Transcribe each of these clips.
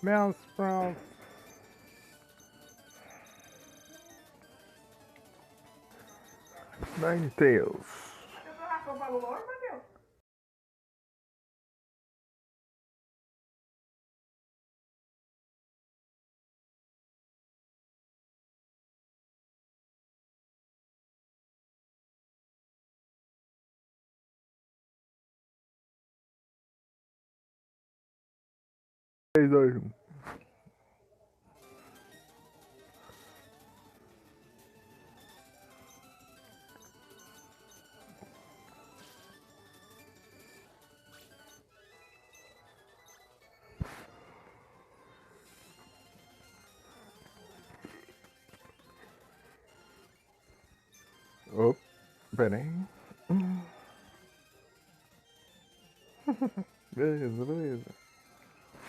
Mouse Sprout. Ninetales. Três, dois, um. Oh, pera aí. Beleza, beleza.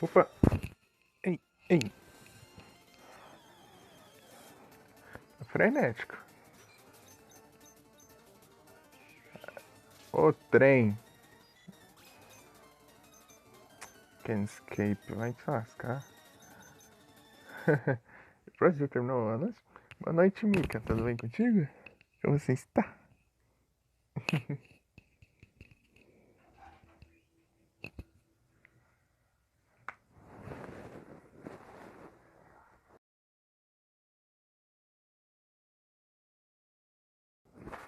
Opa. Ei, ei. Frenético. O trem. Can escape. Vai te lascar. Próximo já terminou a noite? Boa noite, Mika. Tudo bem contigo? Como você está?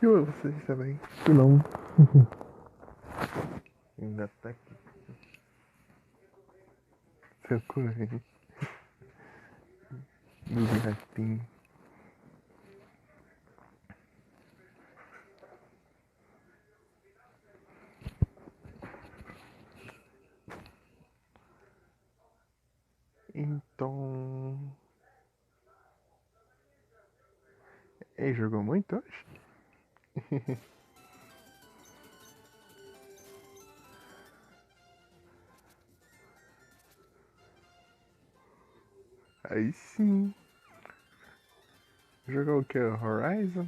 E você está bem? Tu não. Ainda tá aqui. Seu correio. Dos gatinhos. Então. Ei, jogou muito hoje? Aí sim. Jogou o que? Horizon?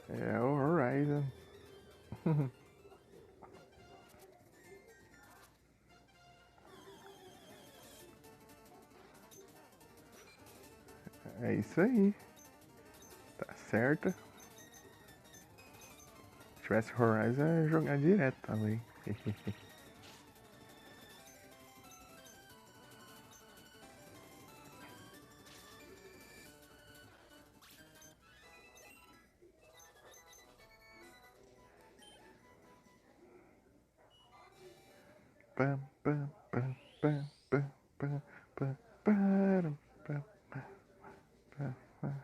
É o Horizon. É isso aí. Tá certo. Se tivesse Horizon, eu ia jogar direto também. Pam, pam, pam, pam, pam, pam, pam, pam, pam, pam, pam.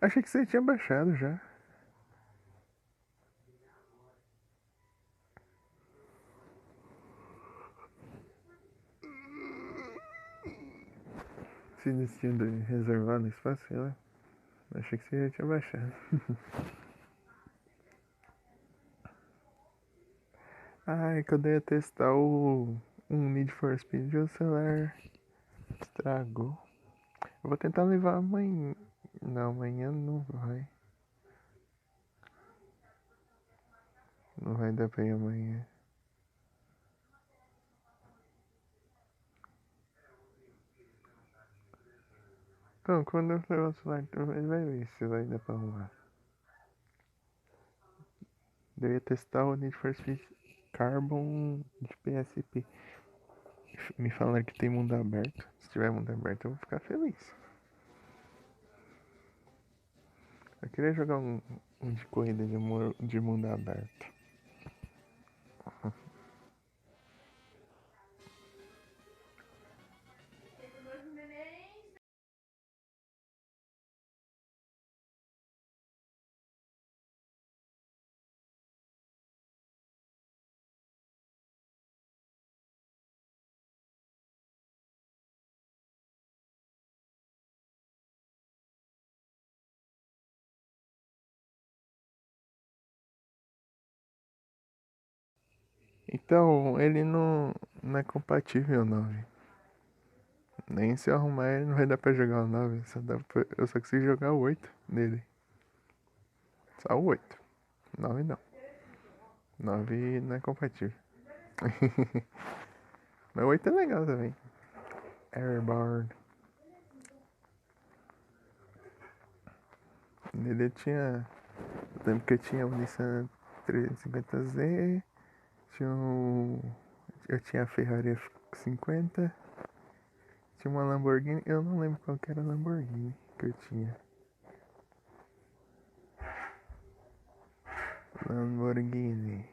Achei que você tinha baixado já. Se decidindo reservar no espaço, sei lá. Achei que você já tinha baixado. Ai, quando eu ia testar um Need for Speed, o celular estragou. Eu vou tentar levar amanhã. Não, amanhã não vai. Não vai dar pra ir amanhã. Então, quando eu levar o celular, ele vai ver se vai dar pra arrumar. Eu ia testar o Need for Speed Carbon de PSP. Me falaram que tem mundo aberto. Se tiver mundo aberto, eu vou ficar feliz. Eu queria jogar um de corrida de mundo aberto. Então, ele não é compatível não, velho. Nem se eu arrumar ele não vai dar pra jogar o 9. Eu só consigo jogar o 8 nele. Só o 8. 9 não. 9 não é compatível. Mas o 8 é legal também. Airborne. Nele eu tinha. Eu lembro que eu tinha um Nissan 350Z. Tinha um. Eu tinha a Ferrari F50. Tinha uma Lamborghini. Eu não lembro qual que era a Lamborghini que eu tinha. Lamborghini.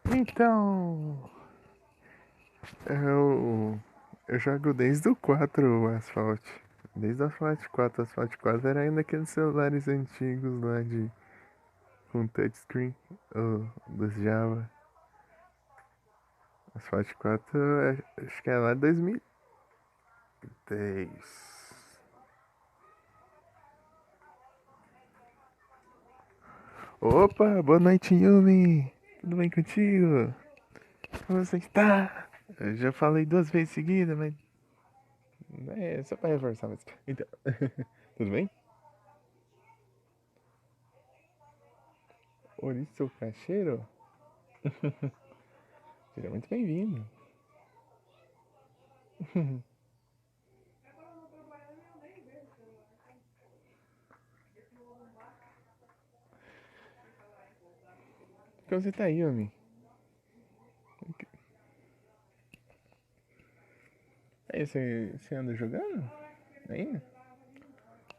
Então. Eu. Eu jogo desde o 4 o Asphalt. Desde o Asphalt 4. O Asphalt 4 era ainda aqueles celulares antigos lá de. Com touchscreen. Dos Java. Asphalt 4 acho que é lá de 2010. Opa, boa noite, Yumi. Tudo bem contigo? Como você está? Eu já falei 2 vezes seguidas, mas. É só pra reforçar mesmo. Então. Tudo bem? Ouriço Cacheiro? Seja muito bem-vindo. Como você tá aí, homem? Aí, você anda jogando? Ainda?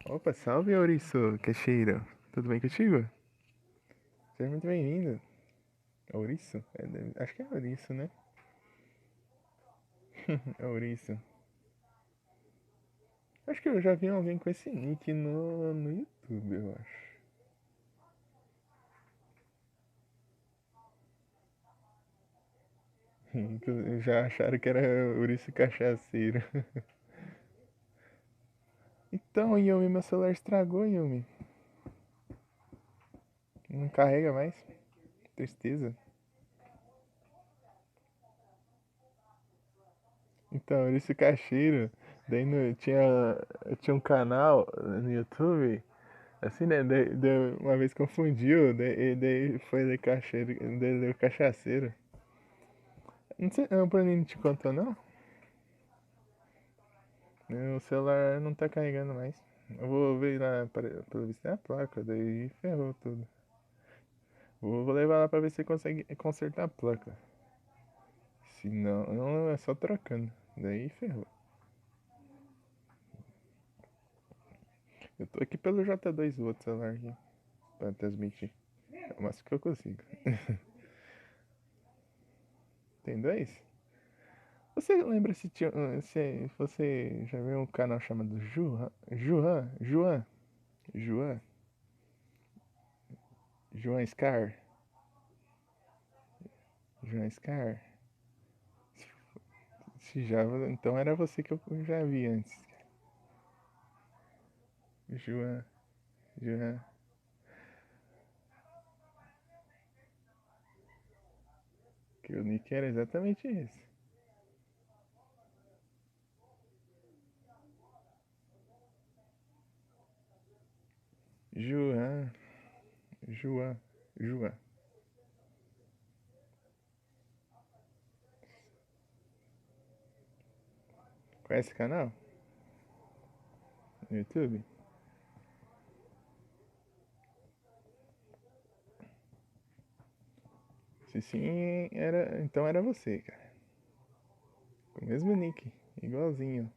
Opa, salve, Ouriço Cacheiro. Tudo bem contigo? Seja muito bem-vindo. Ouriço? Acho que é Ouriço, né? É Ouriço. Acho que eu já vi alguém com esse nick no YouTube, eu acho. Já acharam que era Ouriço Cachaceiro. Então, Yumi, meu celular estragou, Yumi. Não carrega mais. Tristeza. Então, Ouriço Cacheiro. Daí tinha um canal no YouTube. Assim, né? Uma vez confundiu, daí foi ler cacheiro, daí leu cachaceiro. Não sei, o Bruninho não te contou, não? O celular não tá carregando mais. Eu vou ver lá pra ver se tem a placa, daí ferrou tudo. Vou levar lá pra ver se consegue consertar a placa. Se não, não é só trocando. Daí ferrou. Eu tô aqui pelo J2 o outro celular aqui, pra transmitir. É o máximo que eu consigo. Tem dois? Você lembra se você já viu um canal chamado Juan, Juan Scar, Juan Scar? Se já, então era você que eu já vi antes. Juan, Juan. Que o nick era exatamente esse. Joan, Joan, Joan. Conhece esse canal? No YouTube? Se sim, era, então era você, cara. Com o mesmo nick, igualzinho.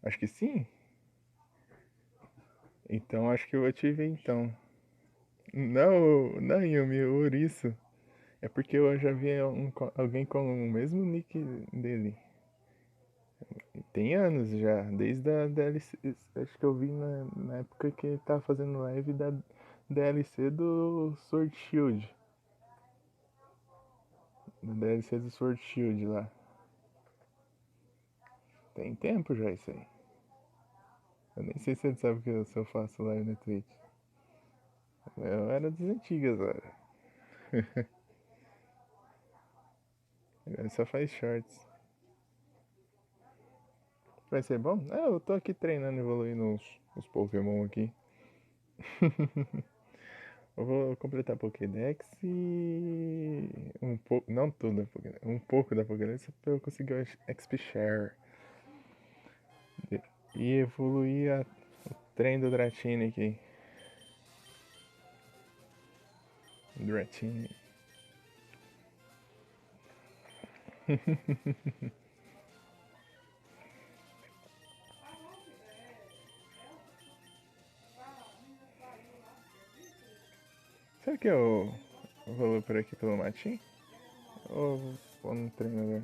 Acho que sim. Então acho que eu vou te ver então. Não, não, Yumi, o ouriço. É porque eu já vi alguém com o mesmo nick dele. Tem anos já, desde a DLC. Acho que eu vi na época que ele tava fazendo live da DLC do Sword Shield. Da DLC do Sword Shield lá. Tem tempo já isso aí. Eu nem sei se ele sabe que se eu faço live na Twitch. Eu era das antigas, olha. Agora só faz shorts. Vai ser bom? É, eu tô aqui treinando, evoluindo os Pokémon aqui. Eu vou completar a Pokédex e um pouco, não tudo da Pokédex, um pouco da Pokédex pra eu conseguir o XP Share. E evoluir o trem do Dratini aqui. Dratini. Será que eu vou por aqui pelo matinho? Ou vou no treinador?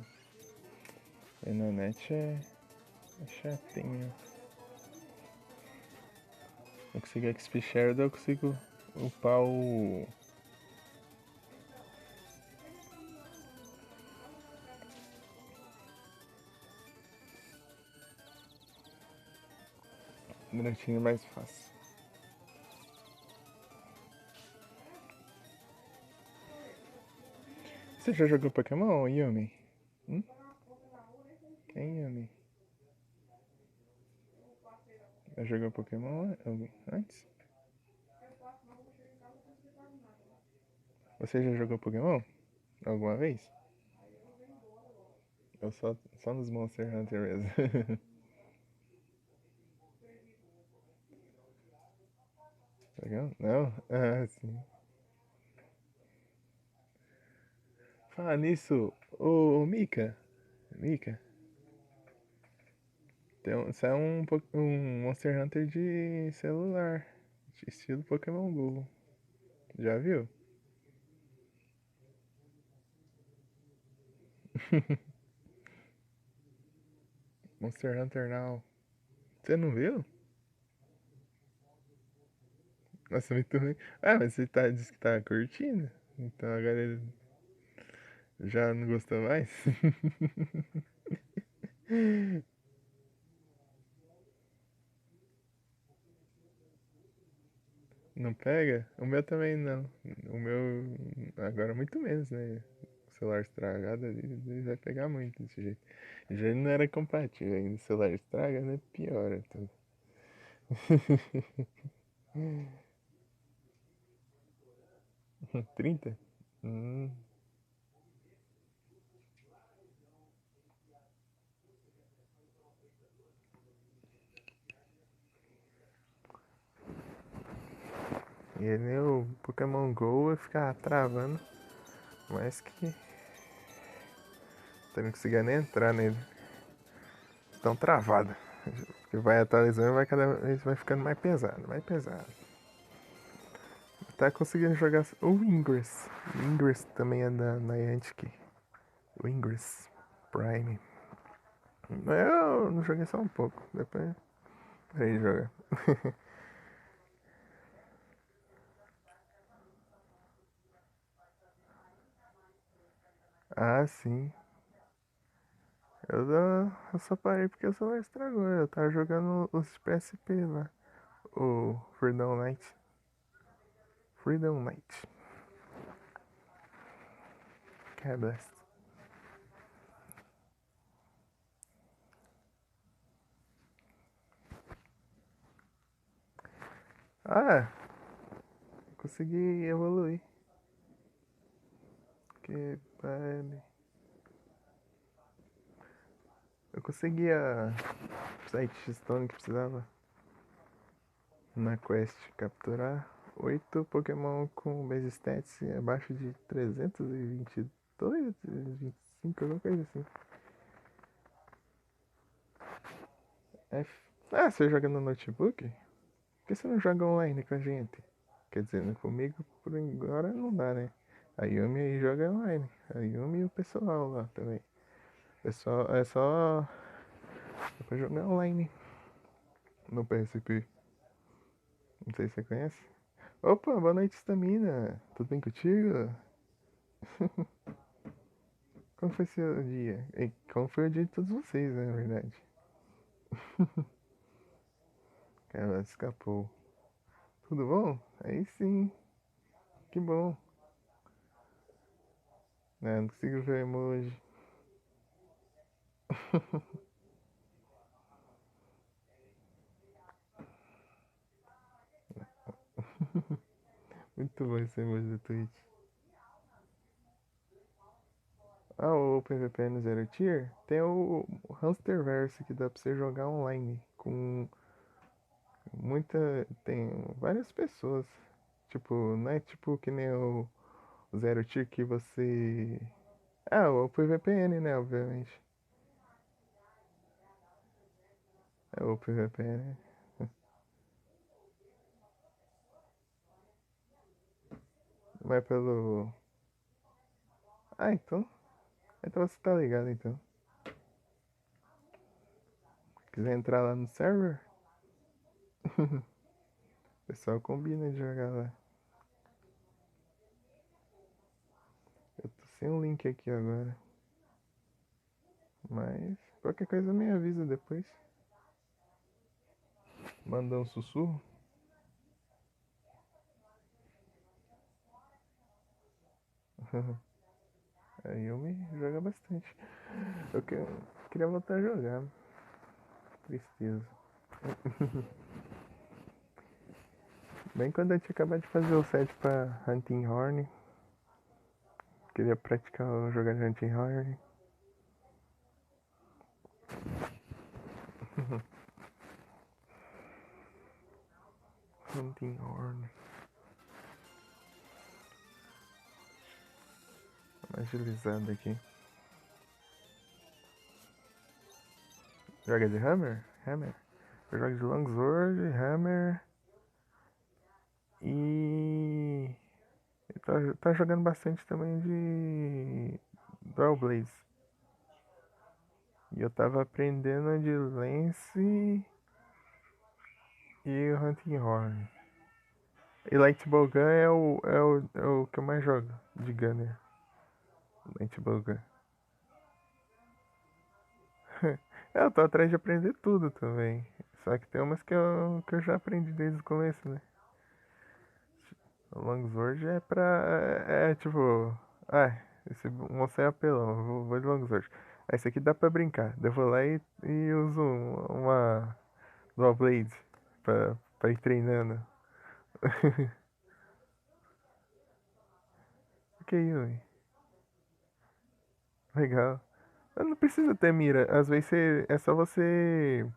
E na net é chatinho. Eu consigo XP Share, daí eu consigo upar o Dratini mais fácil. Você já jogou Pokémon, Yumi? Hum? Hein, Yumi? Já jogou Pokémon antes? Você já jogou Pokémon? Alguma vez? Eu só nos Monster Hunter mesmo. Legal? Não? Ah, sim. Fala nisso, ô Mika. Mika, isso é um Monster Hunter de celular. Estilo Pokémon GO. Já viu? Monster Hunter Now. Você não viu? Nossa, muito ruim. Ah, mas você disse que tá curtindo. Então agora ele já não gostou mais? Não pega? O meu também não. O meu agora muito menos, né? O celular estragado ele vai pegar muito desse jeito. Já ele não era compatível ainda. O celular estraga, né? Piora tudo. 30? Hum. E ele, o Pokémon GO vai ficar travando. Mas que. Você não conseguia nem entrar nele. Tão travado. Porque vai atualizando e vai cada vez vai ficando mais pesado, mais pesado. Tá conseguindo jogar o Ingress. O Ingress também é da Niantic. O Ingress Prime. Eu não joguei só um pouco. Depois parei de jogar. Ah, sim. Eu só parei porque o celular estragou. Eu tava jogando os PSP lá. O Freedom Night. Freedom Night. Sky Blast. Ah, consegui evoluir. Que pare. Eu consegui a Sight Stone que precisava na quest capturar 8 Pokémon com base stats abaixo de 322, 25, alguma coisa assim. F. Ah, você joga no notebook? Por que você não joga online com a gente? Quer dizer, né, comigo por agora não dá, né? A Yumi aí joga online. A Yumi e o pessoal lá também. Pessoal, é só pra jogar online no PSP. Não sei se você conhece. Opa, boa noite, Stamina. Tudo bem contigo? Como foi seu dia? E como foi o dia de todos vocês, né, na verdade? Ela escapou. Tudo bom? Aí sim, que bom. Não consigo ver o emoji. Muito bom esse emoji do Twitch. Ah, o PVP no Zero Tier tem o Hamsterverse que dá pra você jogar online com muita. Tem várias pessoas. Tipo, não é tipo que nem o Zero Tier que você. Ah, o PVPN, né? Obviamente. É o PVPN. Vai pelo. Ah, então. Então você tá ligado então. Quiser entrar lá no server, o pessoal combina de jogar lá. Eu tô sem um link aqui agora. Mas qualquer coisa me avisa depois. Manda um sussurro. Aí eu me joga bastante. Eu queria voltar a jogar. Tristeza. Bem quando eu tinha acabado de fazer o set pra Hunting Horn. Queria praticar jogar de Hunting Horn. Hunting Horn. Mais agilizado aqui. Joga de Hammer? Hammer. Eu jogo de Longsword, Hammer. E. Tá jogando bastante também de Dual Blades. E eu tava aprendendo de Lance e Hunting Horn. E Lightbow Gun é o que eu mais jogo de Gunner. Lightbow Gun. Eu tô atrás de aprender tudo também. Só que tem umas que eu já aprendi desde o começo, né? O Longsword é pra. É tipo. Ah, esse moço é apelão, vou de Longsword. Ah, esse aqui dá pra brincar. Eu vou lá e uso uma Dual Blade pra ir treinando. Ok, Yui. Legal. Não precisa ter mira. Às vezes é só você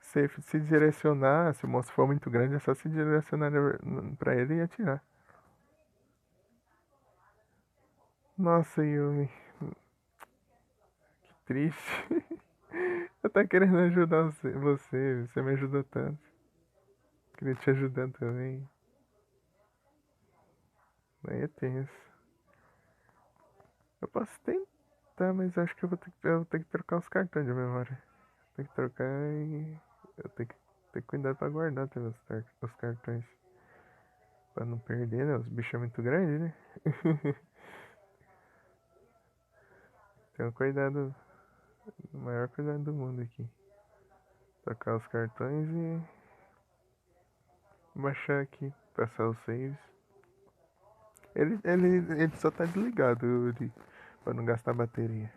se direcionar. Se o monstro for muito grande, é só se direcionar pra ele e atirar. Nossa, Yumi, que triste. Eu tava querendo ajudar você me ajudou tanto. Queria te ajudar também. Aí é tenso. Eu posso tentar, mas acho que eu vou ter que trocar os cartões de memória. Tem que trocar e eu tenho que ter cuidado pra guardar também os cartões. Pra não perder, né? Os bichos é muito grande, né? Tem um cuidado, o maior cuidado do mundo aqui. Trocar os cartões e baixar aqui, passar os saves. Ele só tá desligado, Yuri. Pra não gastar bateria.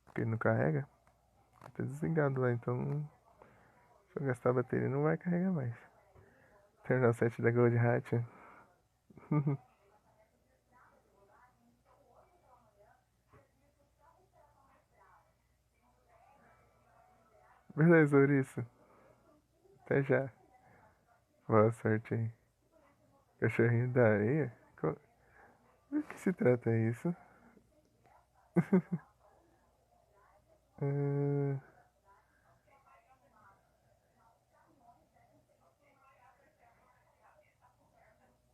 Porque ele não carrega. Tá desligado lá, então se eu gastar a bateria não vai carregar mais. Terminal 7 da Gold Hat. Beleza, Ouriço. Até já. Boa sorte aí. Cachorrinho da areia? Do que se trata isso? Ah,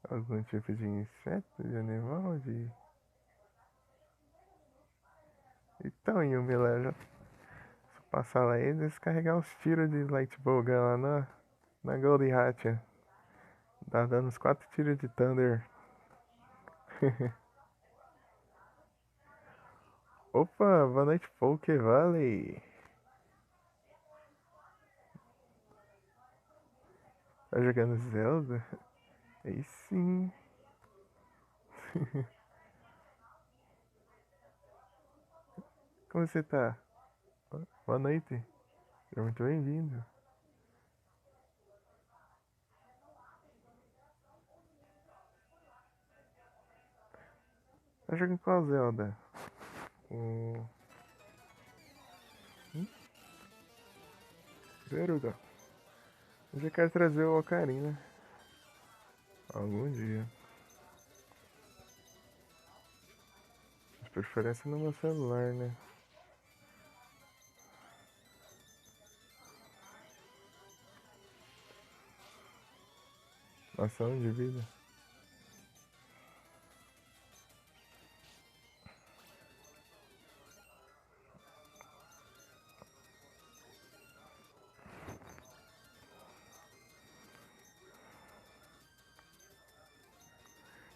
algum tipo de inseto, de animal, de... Então, Yumi, lá, se passar lá e descarregar os tiros de Lightbowgun lá na Gold Hat. Tá dando uns 4 tiros de Thunder. Opa, boa noite, Poké Valley. Tá jogando Zelda? Aí sim. Como você tá? Boa noite. Seja muito bem-vindo. Tá jogando qual Zelda? O... Gerudo. Eu já quero trazer o Ocarina. Algum dia. De preferência no meu celular, né? Ação de vida.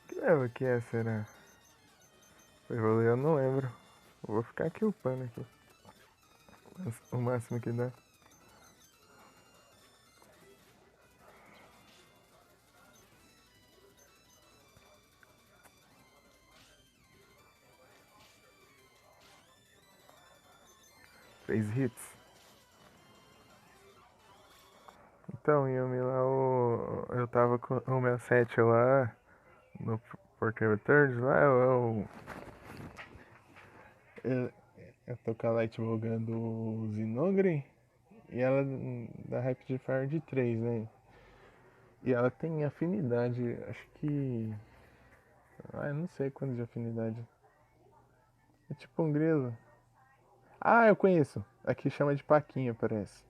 Que leva que é, será? Pra evoluir eu não lembro. Vou ficar aqui upando aqui. O máximo que dá. Três hits. Então, Yumi, lá eu tava com o meu set lá no Pork Returns lá, eu tô com a Lightbowgun do Zinogre e ela da Rapid Fire de 3, né? E ela tem afinidade, acho que. Ah, eu não sei quanto de afinidade. É tipo um grilo. Ah, eu conheço. Aqui chama de Paquinho, parece.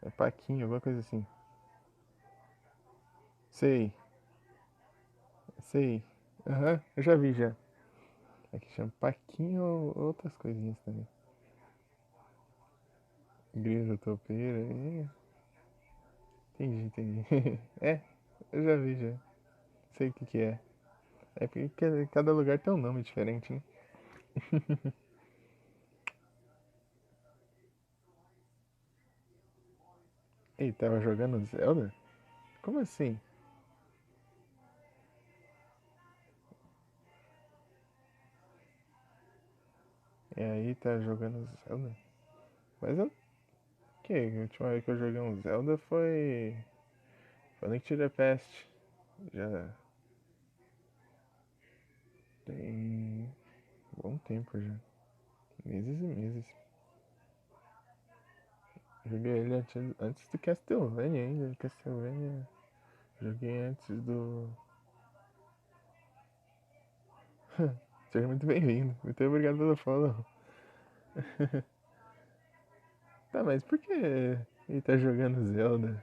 É Paquinho, alguma coisa assim. Sei, sei. Aham, eu já vi já. Aqui chama Paquinho ou outras coisinhas também. Grilo topeira. Entendi, entendi. É, eu já vi já. Sei o que que é. É porque cada lugar tem um nome diferente, né? Ei, tava jogando Zelda? Como assim? E aí tá jogando Zelda? Mas eu. Que? A última vez que eu joguei um Zelda foi. Foi Link to the Past. Já tem. Bom tempo já. Meses e meses. Joguei ele antes do Castlevania ainda. Castlevania. Joguei antes do. Seja muito bem-vindo. Muito obrigado pelo follow. Tá, mas por que ele tá jogando Zelda?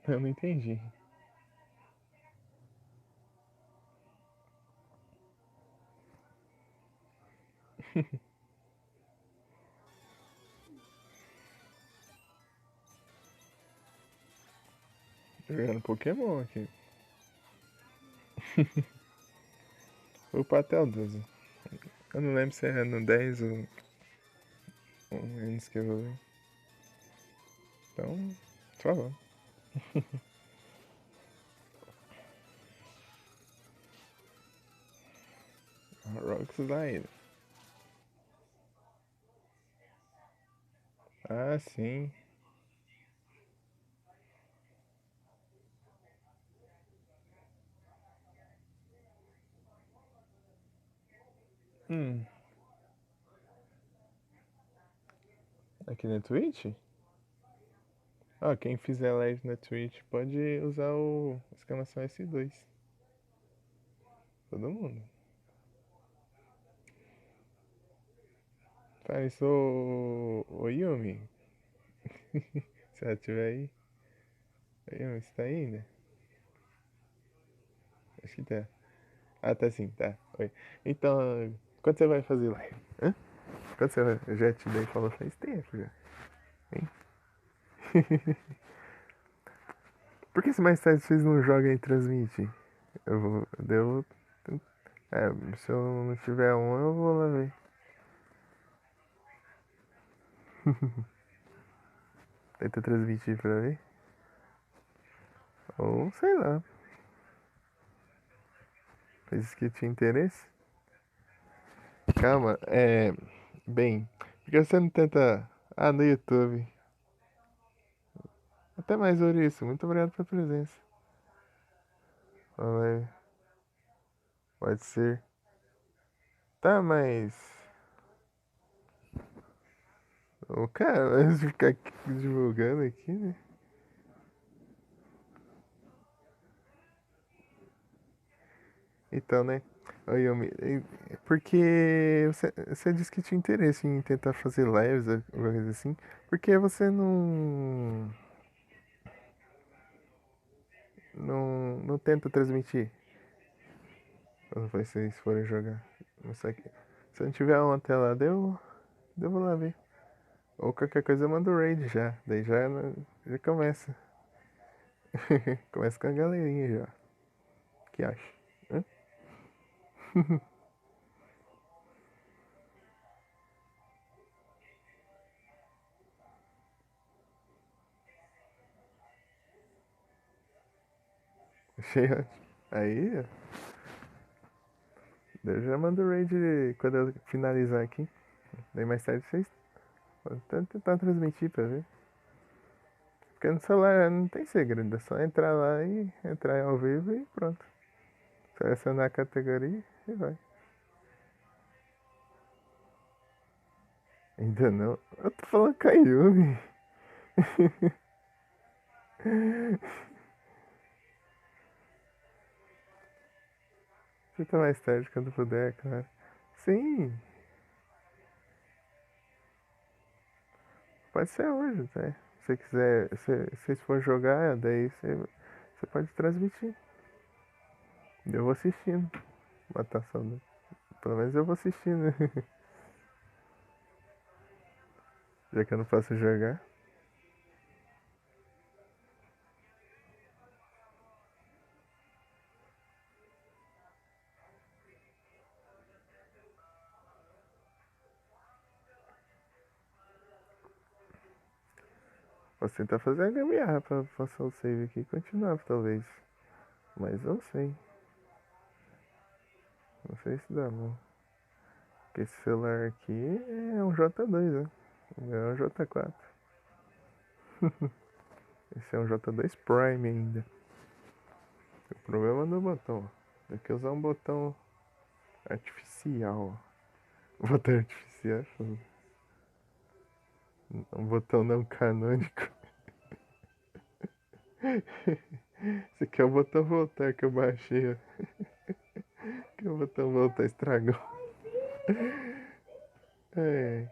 Eu não entendi. Jogando Pokémon aqui. Vou pra até o 12. Eu não lembro se é no 10 ou menos que eu vou. Então, só vamos. Oxlade. Ah, sim. Hum. Aqui na Twitch? Ó, quem fizer live na Twitch pode usar o exclamação S2. Todo mundo. Fala isso, ô Yumi. Se ela tiver aí. Ô, Yumi, você tá aí, né? Acho que tá. Ah, tá sim, tá. Oi. Então, quando você vai fazer live? Hã? Quando você vai? Eu já te dei falou faz tempo já. Hein? Por que se mais tarde vocês não jogam e transmitem? Eu vou. Devo. É, se eu não tiver um, eu vou lá ver. Tenta transmitir pra ver. Ou sei lá. Coisas que tinha interesse. Calma, bem. Por que você não tenta. Ah, no YouTube. Até mais, Ouriço. Muito obrigado pela presença. Vai, pode ser. Tá, mas. O cara, vai ficar divulgando aqui, né? Então, né? Oi, porque você disse que tinha interesse em tentar fazer lives, alguma coisa assim. Por que você não tenta transmitir quando vocês forem jogar? Não sei, se não tiver uma tela, eu vou lá ver. Ou qualquer coisa eu mando raid já. Daí já começa. Começa com a galerinha já. O que acha? Hã? Achei ótimo. Aí, ó, eu já mando raid quando eu finalizar aqui. Daí mais tarde vocês podem tentar transmitir pra ver. Porque no celular não tem segredo, é só entrar lá e entrar ao vivo e pronto. Selecionar a categoria e vai. Ainda não. Eu tô falando com a Yumi. Você tá mais tarde quando puder, claro. Sim, pode ser hoje, tá? Se você quiser, se vocês for jogar, daí você pode transmitir. Eu vou assistindo. Matação, né? Pelo menos eu vou assistindo. Já que eu não posso jogar. Posso tentar fazer a gambiarra pra passar o save aqui e continuar, talvez. Mas não sei. Não sei se dá, não. Porque esse celular aqui é um J2, né? Não é um J4. Esse é um J2 Prime ainda. O problema é do botão. Tem que usar um botão artificial. Botão artificial? Um botão não canônico. Esse aqui é o botão voltar que eu baixei. Que o botão voltar estragou. É,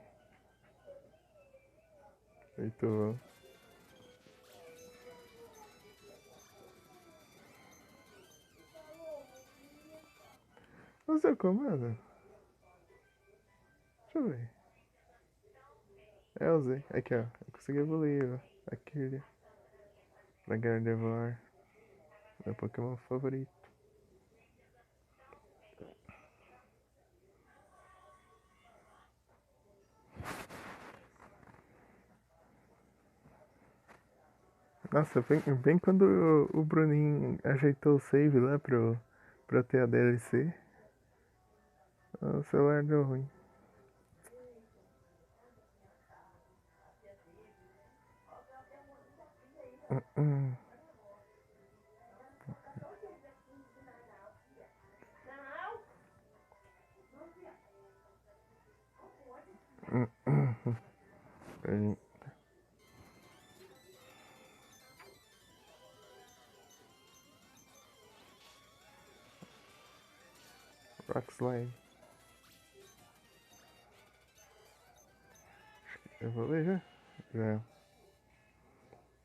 muito bom. O seu comando? Deixa eu ver. É, usei. Aqui, ó. Eu consegui evoluir, ó. Aquele. Pra Gardevoir. Meu Pokémon favorito. Nossa, bem quando o Bruninho ajeitou o save lá pra eu ter a DLC. O celular deu ruim. Hum, hum, hum, hum. Rock slide. Eu vou ler já? Já.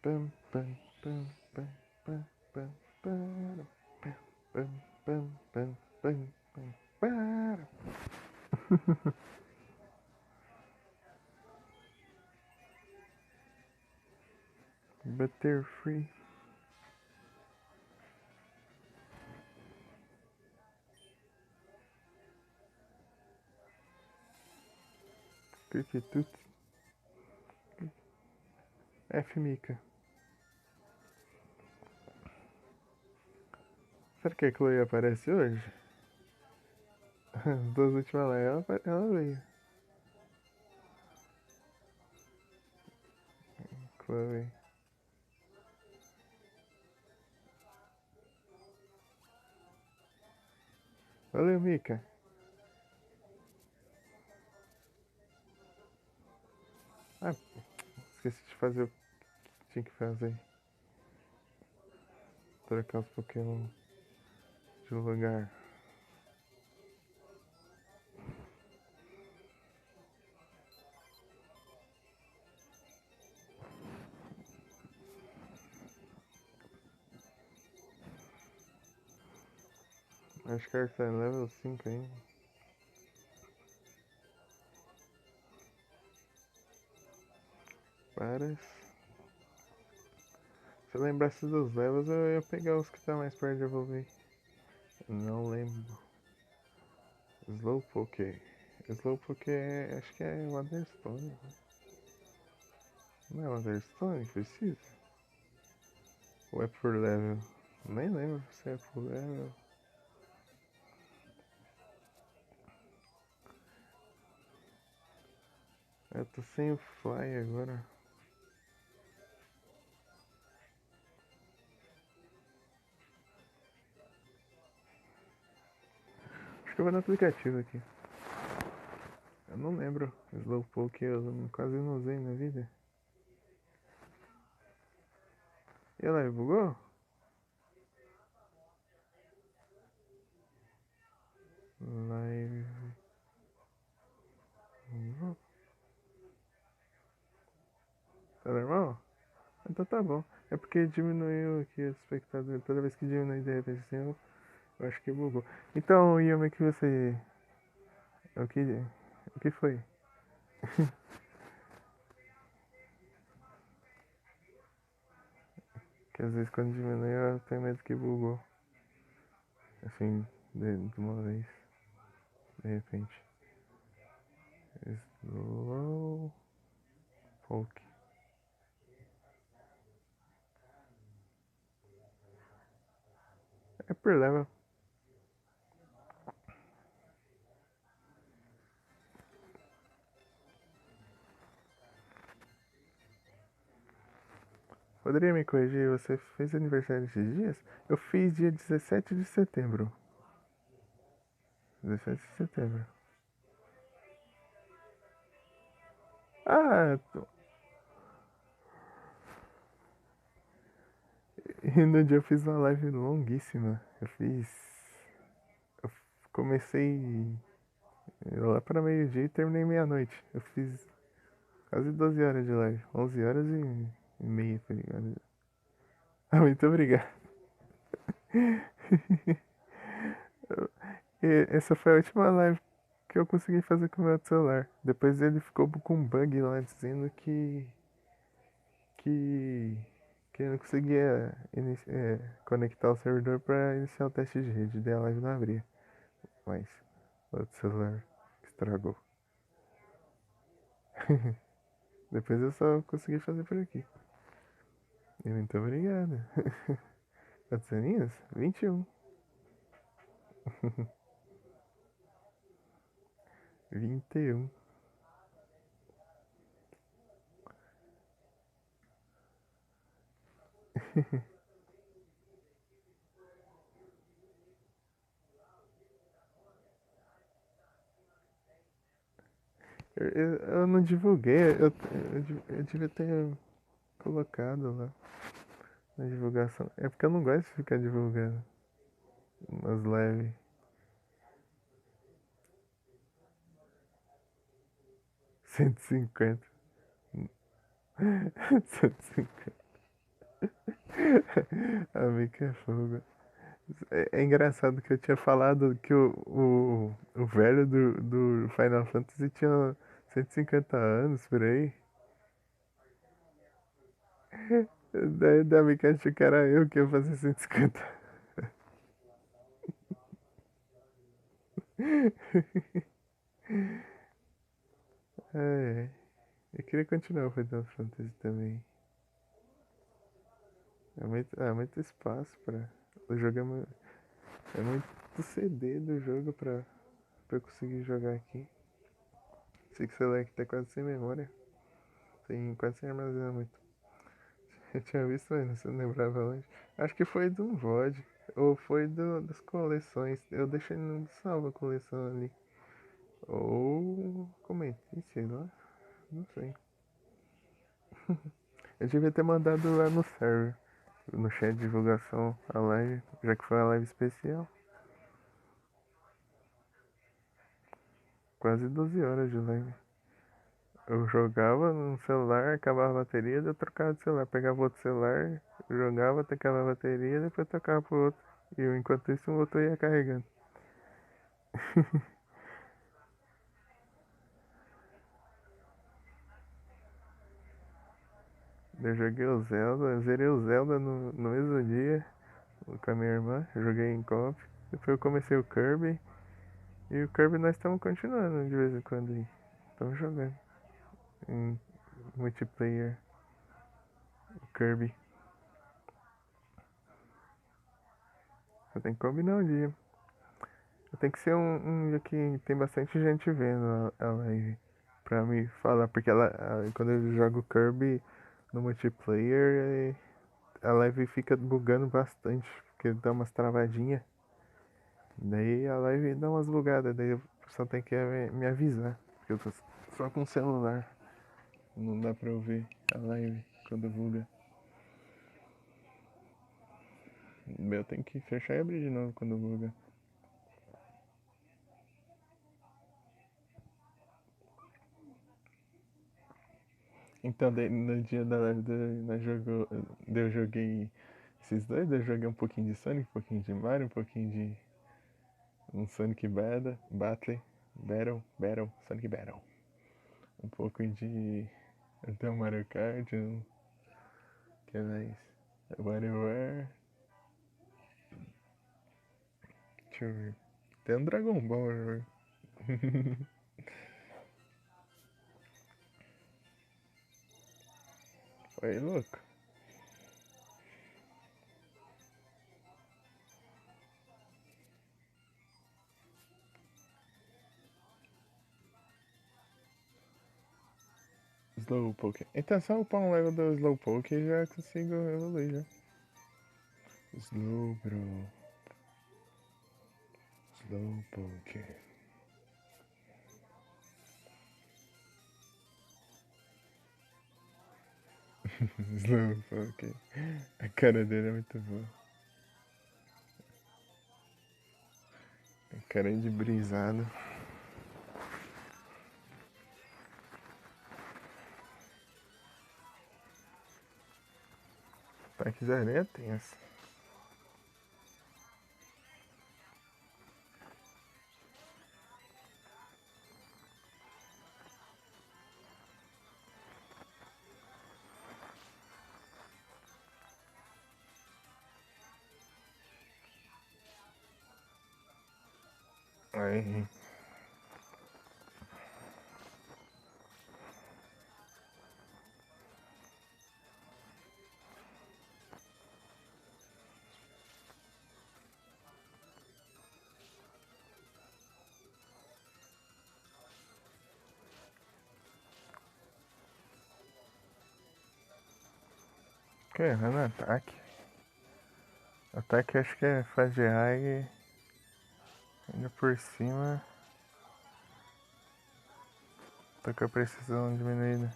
Pam, pam, pam, pam, pam, pam, pam, pam, pam, pam, pam, pam, para. But they're free. Criquetut. F. Mika. Será que a Chloe aparece hoje? As duas últimas lá, ela veio. Chloe. Valeu, Mika. Ah, esqueci de fazer o que tinha que fazer. Trocar os Pokémon de lugar. Acho que ela tá em level 5 ainda. Várias. Se eu lembrasse dos levels, eu ia pegar os que tá mais perto de evoluir. Não lembro. Slowpoke. Slowpoke acho que é Waterstone. Não é Waterstone que precisa? Ou é por level? Nem lembro se é por level. Eu tô sem o Fly agora. Acho que eu vou no aplicativo aqui. Eu não lembro. Slowpoke eu quase não usei na vida. E ela bugou? Live. Tá normal? Então tá bom. É porque diminuiu aqui o espectador. Toda vez que diminui de repente assim, eu acho que bugou. Então, Yumi, que você. O que. O que foi? Que às vezes quando diminui eu tenho medo que bugou. Assim, de uma vez. De repente. Slow. Poke. É por level. Poderia me corrigir? Você fez aniversário esses dias? Eu fiz dia 17 de setembro. 17 de setembro. Ah, e no dia eu fiz uma live longuíssima. Eu comecei lá para meio-dia e terminei meia-noite. Eu fiz quase 12 horas de live. 11 horas e meia, tá ligado? Ah, muito obrigado. E essa foi a última live que eu consegui fazer com o meu celular. Depois ele ficou com um bug lá dizendo que, que eu não conseguia conectar o servidor para iniciar o teste de rede. Daí a live não abria. Mas o outro celular estragou. Depois eu só consegui fazer por aqui. E muito obrigado. Quantos aninhos? 21. 21. Eu não divulguei, eu devia ter colocado lá na divulgação. É porque eu não gosto de ficar divulgando umas lives. 150. 150. Amigo é fogo. É engraçado que eu tinha falado que o velho do Final Fantasy tinha 150 anos por aí. Daí da Mika achou que era eu que ia fazer 150. É, eu queria continuar o Final Fantasy também. É muito espaço pra. O jogo é muito CD do jogo pra eu conseguir jogar aqui. Sei que o celular aqui tá quase sem memória. Tem quase sem armazenamento. Eu tinha visto, mas não lembrava onde. Acho que foi do VOD. Ou foi das coleções. Eu deixei no salvo a coleção ali. Ou comentei, sei lá. Não sei. Eu devia ter mandado lá no server. No chat de divulgação a live. Já que foi uma live especial. Quase 12 horas de live. Eu jogava no celular, acabava a bateria, eu trocava de celular. Pegava outro celular, jogava, até acabar a bateria, depois trocava pro outro. E enquanto isso o outro ia carregando. Eu joguei o Zelda, zerei o Zelda no mesmo dia com a minha irmã, joguei em co-op. Depois eu comecei o Kirby. E o Kirby nós estamos continuando de vez em quando aí. Estamos jogando em multiplayer. O Kirby. Eu tenho que combinar um dia. Tem que ser um dia que tem bastante gente vendo a live pra me falar, porque quando eu jogo Kirby no multiplayer, a live fica bugando bastante, porque dá umas travadinhas. Daí a live dá umas bugadas, daí o pessoal tem que me avisar, porque eu tô só com o celular. Não dá pra ouvir a live quando buga. Meu tem que fechar e abrir de novo quando buga. Então, no dia da live eu joguei esses dois, daí eu joguei um pouquinho de Sonic, um pouquinho de Mario, um pouquinho de um Sonic Sonic Battle. Um pouco de até um Mario Kart, que é mais WarioWare. Deixa eu ver. Tem um Dragon Ball. Oi, louco. Slowpoke. Então só upar um level do Slowpoke e já consigo evoluir já. Slow, bro. Slowpoke. Slowpoke. A cara dele é muito boa. A cara de brisado. Parque de areia é tenso. Aí. Que errando ataque. Ataque acho que é faz de high. Ainda por cima. Tô com a precisão diminuída.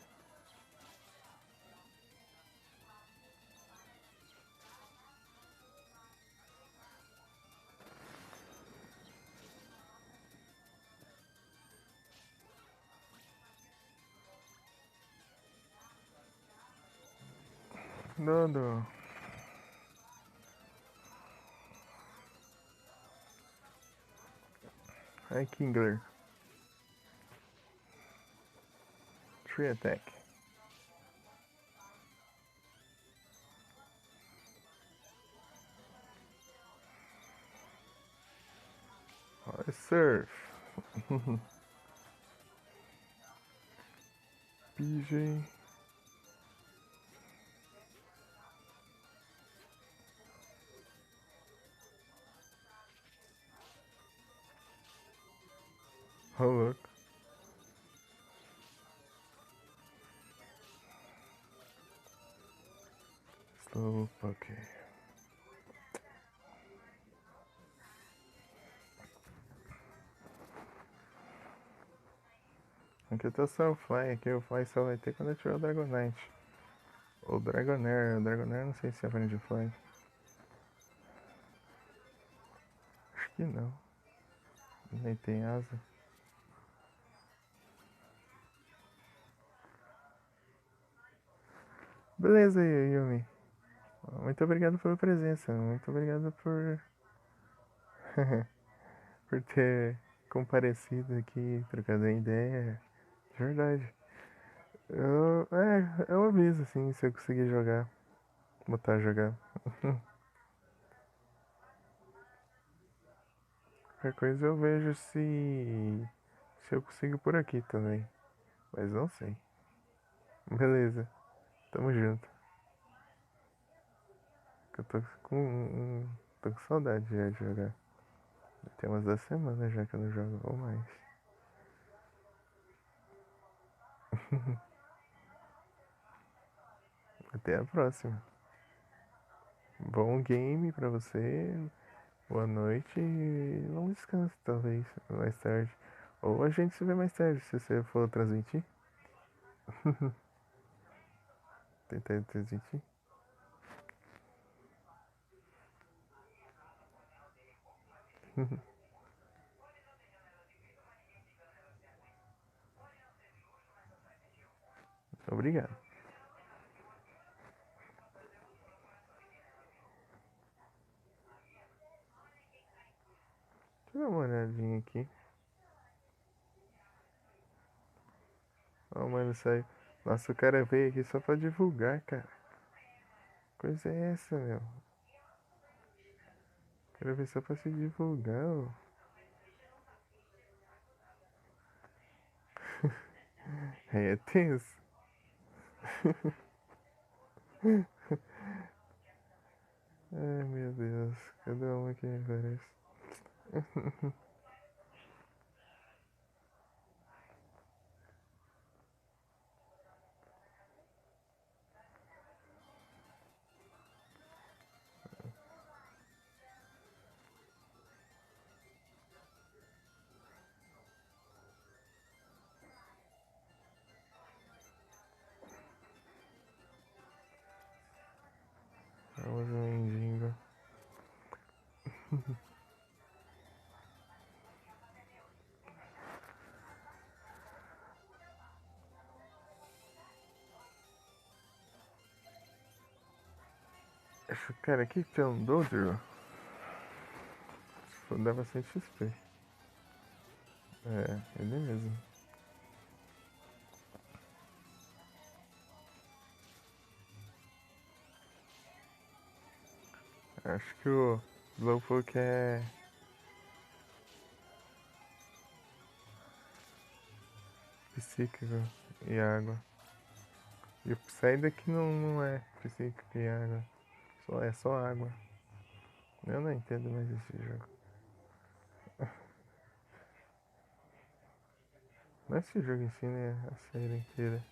Dodo. Ai, Kingler. Tree attack. Surf. PJ. Oh, look. Slow, ok. Aqui eu tô só o Fly, aqui o Fly só vai ter quando eu tiver o Dragonite. Ou Dragonair, o Dragonair não sei se aprende o Fly. Acho que não. Nem tem asa. Beleza, Yumi. Muito obrigado pela presença. Muito obrigado por por ter comparecido aqui, trocado ideia. De verdade. Eu aviso, assim, se eu conseguir jogar. Botar a jogar. Qualquer coisa eu vejo se eu consigo por aqui também. Mas não sei. Beleza. Tamo junto. Eu tô com saudade já de jogar. Tem umas 2 semanas já que eu não jogo, ou mais. Até a próxima. Bom game pra você. Boa noite e bom descanso, talvez, mais tarde. Ou a gente se vê mais tarde, se você for transmitir. Tentar transmitir. Obrigado. Deixa eu dar uma olhadinha aqui. Ó, mano, saiu. Nossa, o cara veio aqui só pra divulgar, cara. Coisa é essa, meu? O cara veio só pra se divulgar, ó. Aí é tenso. Ai, meu Deus. Cada uma que aparece. Vamos um mendigo. Esse cara aqui tem um Dodrio. Dá bastante XP. É, ele mesmo. Acho que o Slowpoke é psíquico e água. E o Psyduck não é psíquico e água. É só água. Eu não entendo mais esse jogo. Não é esse jogo em si, né? A série inteira.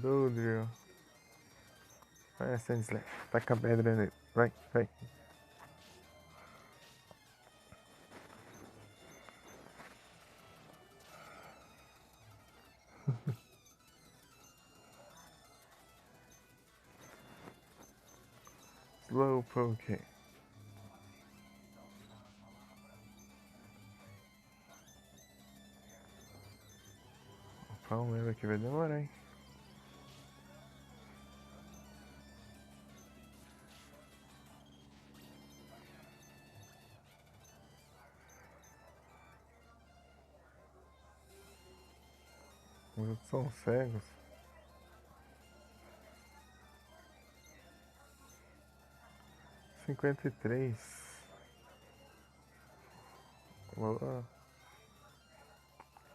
Dodrio. Vai, Sandslash. Taca a pedra nele. Vai, vai. Slowpoke. O Palmeira aqui vai demorar, hein? Os outros são cegos. Cinquenta e três. Boa.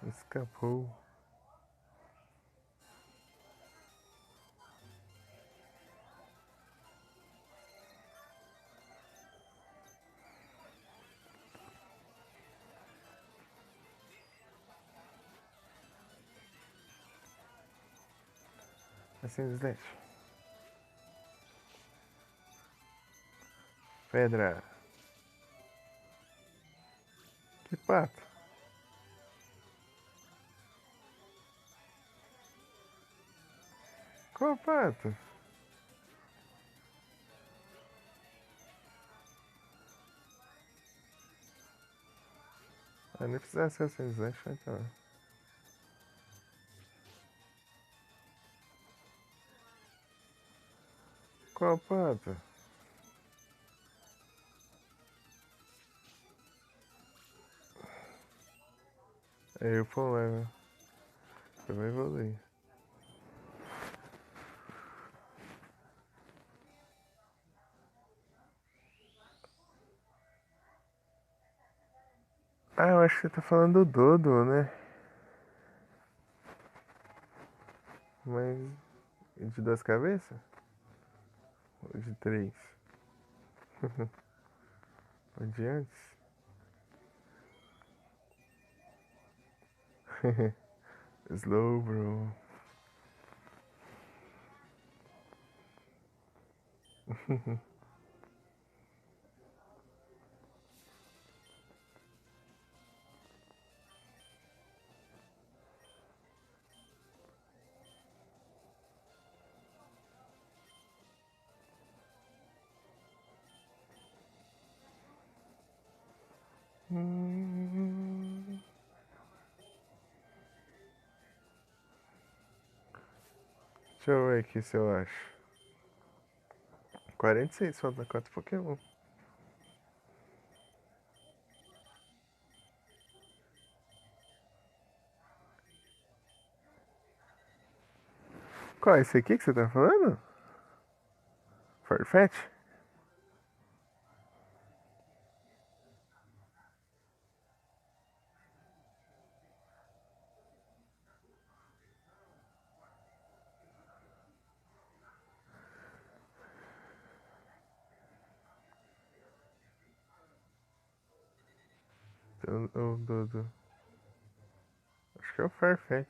Escapou. Assim, Slash. Pedra. Que pato. Qual pato? Ah, nem precisa ser assim, Slash, então. Qual pato? É o problema. Eu vou evoluir. Ah, eu acho que você tá falando do Dodo, né? Mas. De duas cabeças? Ou de três? Ou de antes? Slow, bro. Deixa eu ver aqui se eu acho. 46, falta 4 Pokémon. Qual é esse aqui que você tá falando? Farfetch? O acho que é o Farfetch.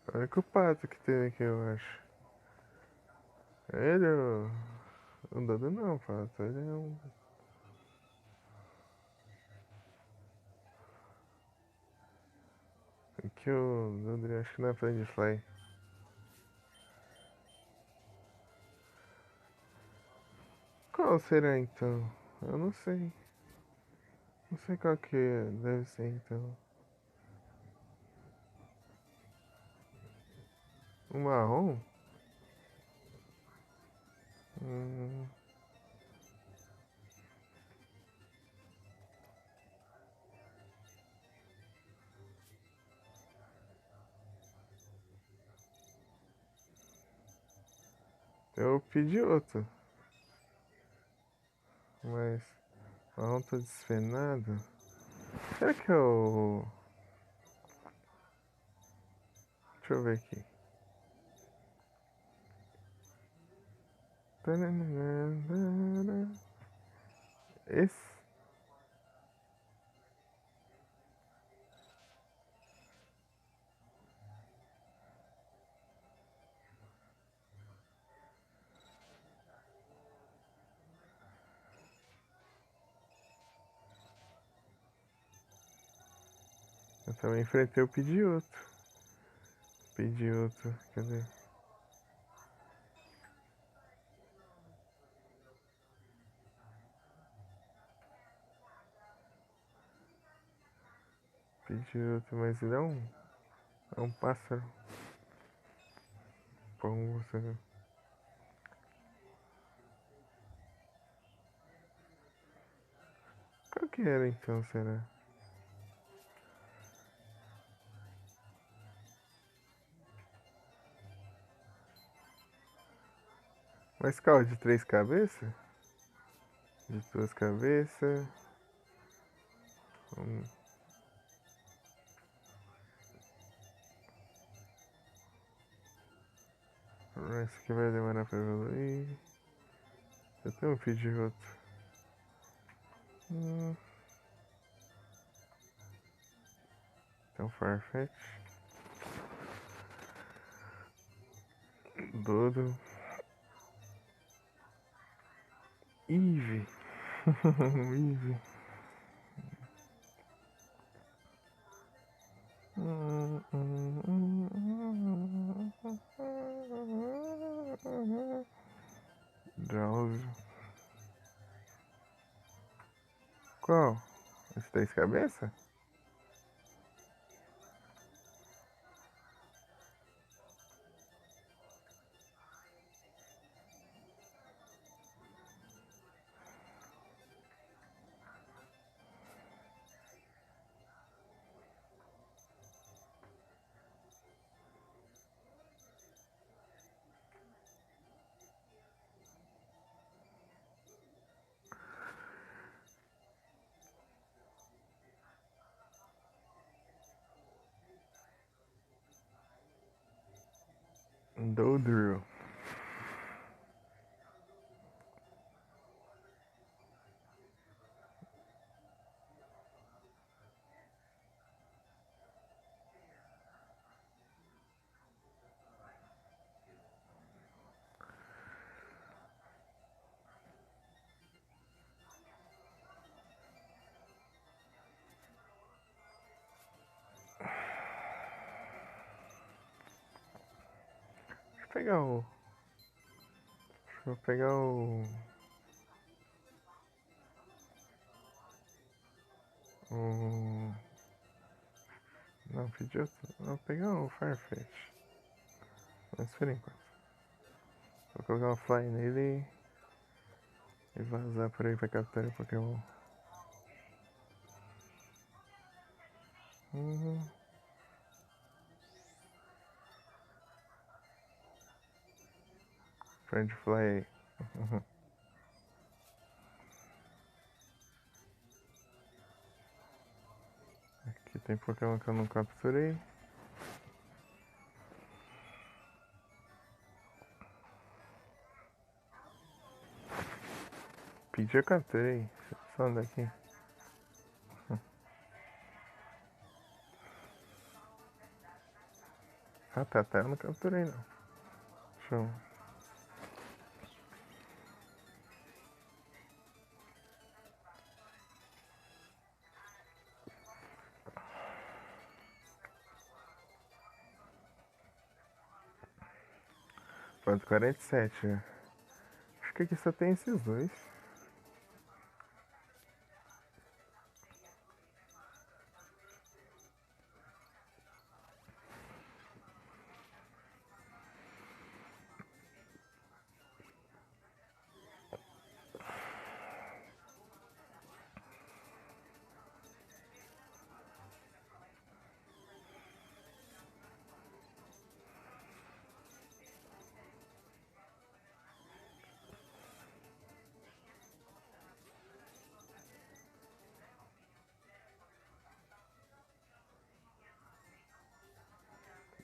É o único pato que tem aqui, eu acho. Ele é o Dodo não, pato. Ele é um. Aqui o Dodo, acho que não é Fly. Qual será então? Eu não sei. Não sei qual que deve ser então. Um marrom? Hum, eu pedi outro, mas marrom tá desfenado. Será que eu. Deixa eu ver aqui. Esse? também enfrentei o Pidgeotto. Pidgeotto, cadê? Pidgeotto, mas ele é um pássaro. Pombo, você. Qual que era então, será? Mas qual? De 3 cabeças? De 2 cabeças? Hum, esse aqui vai demorar pra evoluir. Eu tenho um Pidgeotto. Tem um Farfetch. Dodo. Eve. Eve. Drauzio. Qual? Esse 3 cabeças? Dodrio. Deixa eu pegar o. Deixa eu pegar o. O. Não, pedi outro. Vou pegar o Farfetch. Mas por enquanto. Vou colocar um fly nele e vazar por aí pra capturar o Pokémon. Friend fly. Aqui tem Pokémon que eu não capturei. Pedi, eu capturei. Só andar aqui. Ah, tá, eu não capturei não. Show. Ponto 47. Acho que aqui só tem esses dois.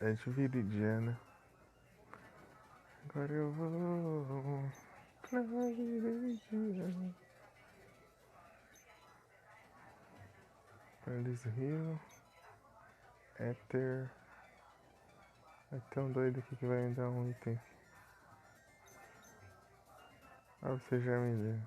É de Viridiana. Agora eu vou pra Viridiana. Paris Rio. Éter. É tão doido aqui que vai me dar um item. Ah, você já me deu.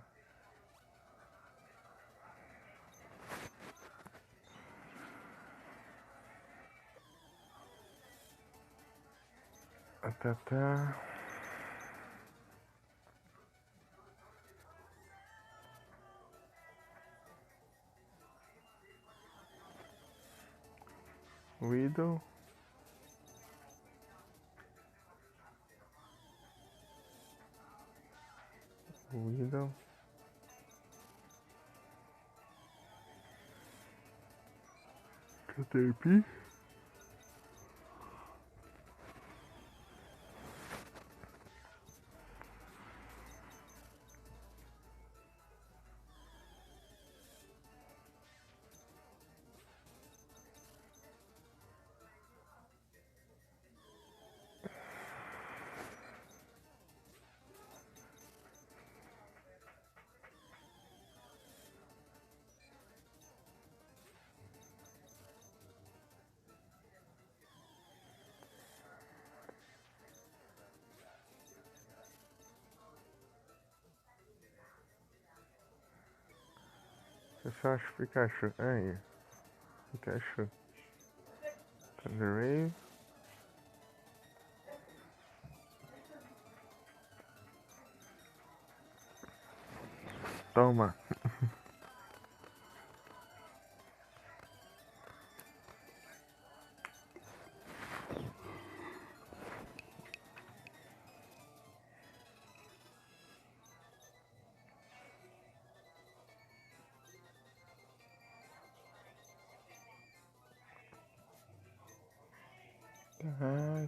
tá. Widow. Caterpie. Eu só acho Pikachu. Aí. Pikachu. Thunderwave. Toma.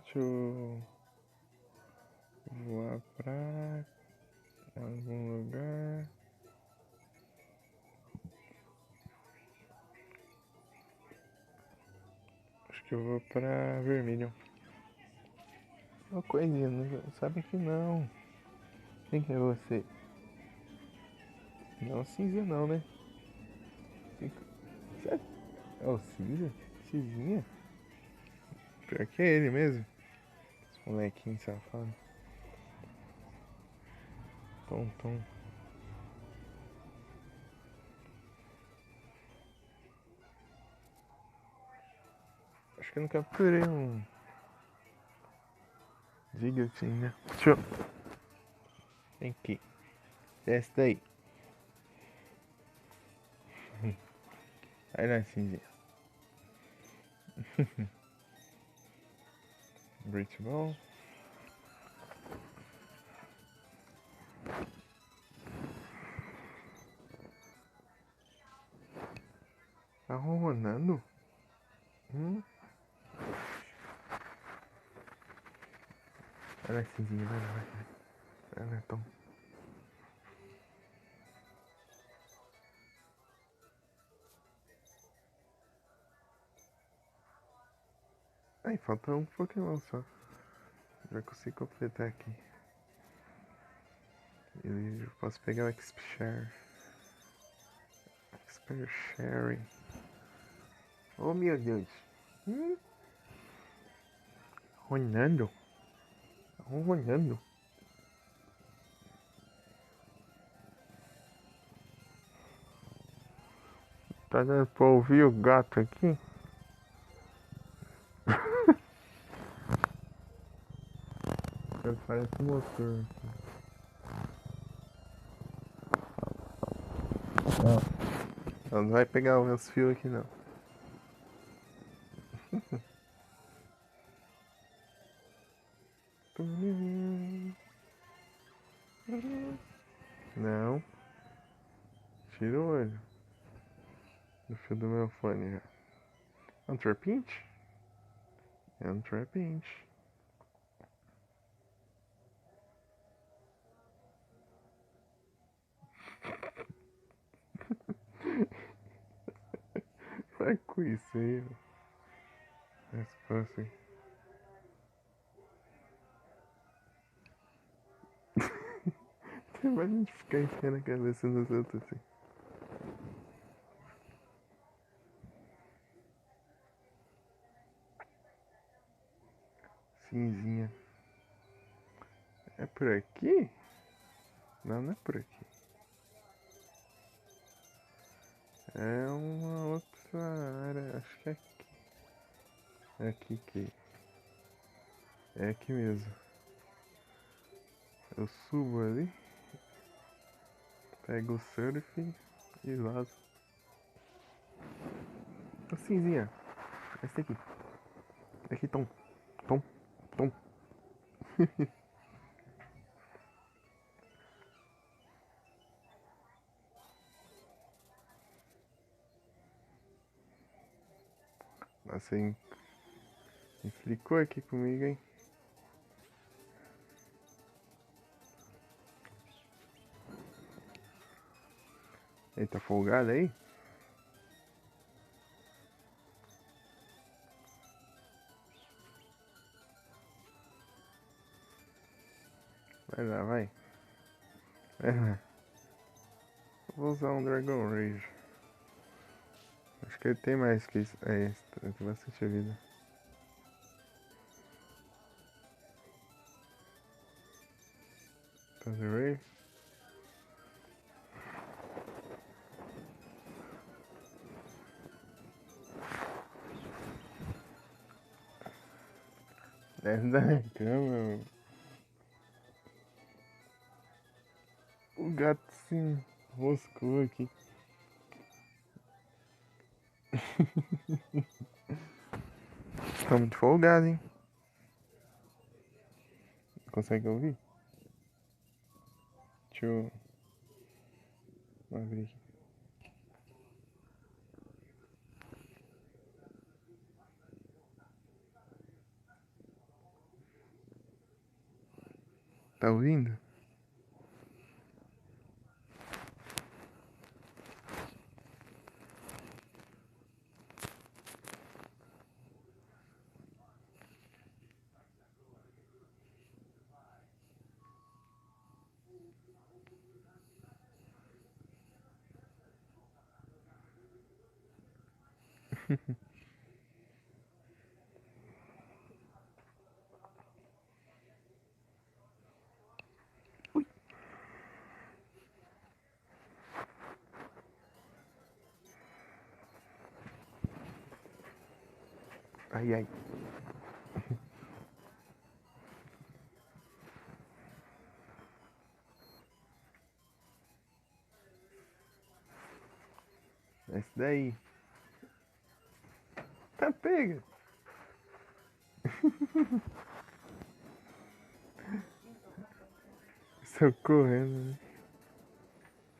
Deixa eu voar pra algum lugar. Acho que eu vou pra vermelho. Uma coisinha, não sabe que não. Quem que é você? Não, cinza não, né? É o cinza? Cizinha? Pior que é ele mesmo. Esse molequinho safado. Tom. Acho que eu não capturei um Diga assim, né? Deixa eu... Vem aqui. Desce daí. Vai lá, cinzinha. Brit Ball. Tá ronronando? Vai lá, cinzinha. Vai lá. Vai lá, Tom. Aí, falta um Pokémon só. Já consigo completar aqui. Eu posso pegar o Expshare. Sharing. Oh, meu Deus. Ronando? Ronando? Tá dando pra ouvir o gato aqui? Parece um motor. Não vai pegar os meus fios aqui não. Não. Tira o olho do fio do meu fone já. É um Trapinch? É um Trapinch. Vai com isso aí. Resposta aí. Vai a gente ficar enfiando a cabeça nos outros assim. Cinzinha. É por aqui? Não, não é por aqui. É uma outra área. Acho que é aqui. É aqui que. É aqui mesmo. Eu subo ali, pego o surf e vazo. A cinzinha. Esse daqui. Aqui, Tom. Tom. Tom. Você implicou aqui comigo, hein? Ele tá folgado aí? Vai lá, vai. Vai lá. Vou usar um Dragon Rage. Acho que ele tem mais que isso. É, tem bastante vida. Thunder Rage. Desce da cama, mano. O gato se roscou aqui. Você tá muito folgado, hein? Consegue ouvir? Deixa eu abrir aqui. Tá ouvindo? Ui. Ai, ai. Esse daí. Tá pega. Socorrendo, né?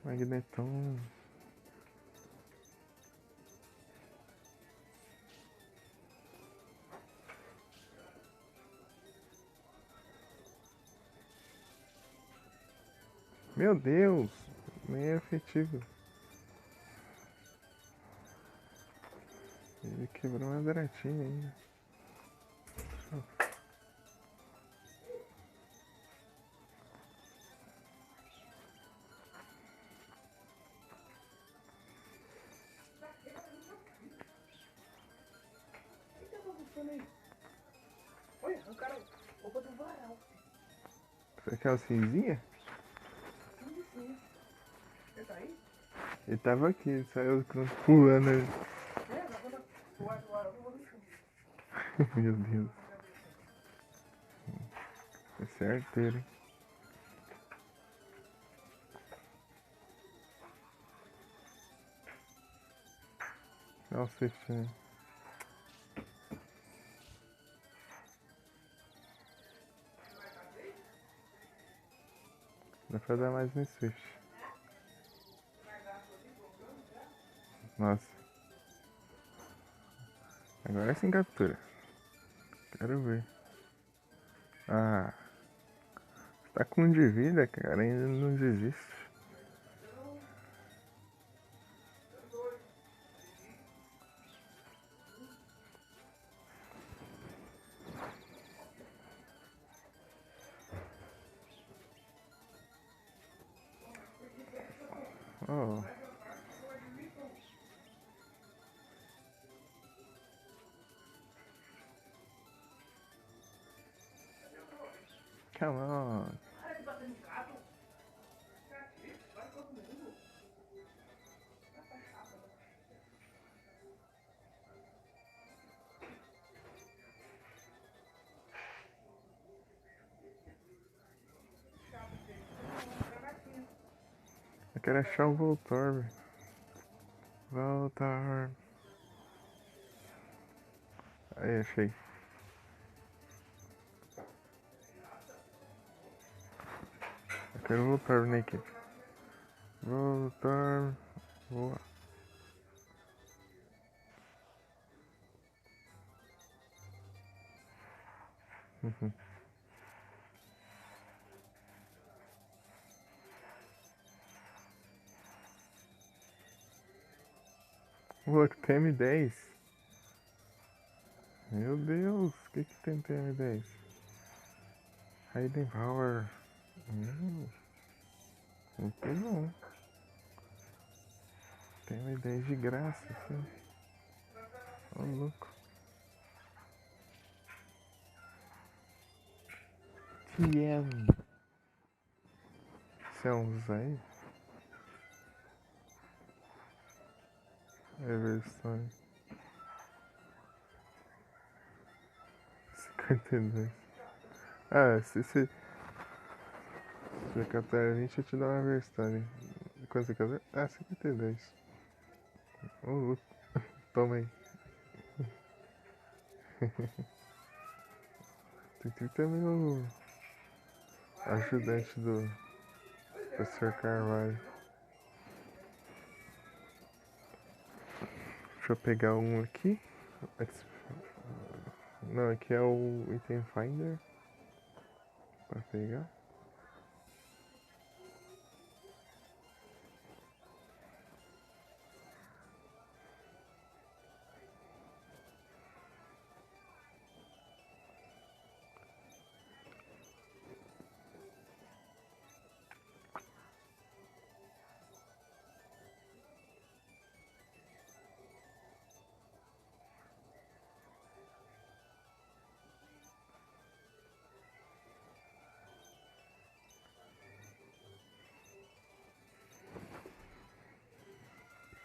Magneton. Meu Deus. Nem é efetivo. Ele quebrou uma dratinha ainda. Olha, arrancaram roupa do varal. Você quer o cinzinha? Sim, sim. Você tá aí? Ele tava aqui, ele saiu pulando ali. É, tava na... O varal tava no chão. Meu Deus. É certeiro, hein? Olha o cestinho. Dá pra dar mais um Swift. Nossa. Agora sim captura. Quero ver. Ah. Tá com um de vida, cara. Ainda não desiste. Oh. Come on. Para de bater no gato. Vai todo mundo. Quero achar o Voltorb. Voltorb. Aí, achei. Eu quero o Voltorb na equipe. Voltorb. Boa. Louco, TM10. Meu Deus, o que tem TM10? Raiden Power. Muito bom. TM10 de graça, assim. Ó, louco. TM. Você é um Zay? Everstone. 52. Ah, se capturar 20, eu te dou uma Everstone. Quanto você quer ver? Ah, 52. Ô, louco. Toma aí. Tem que ter meu ajudante do Professor Carvalho. Deixa eu pegar um aqui. Não, aqui é o Item Finder. Pra pegar.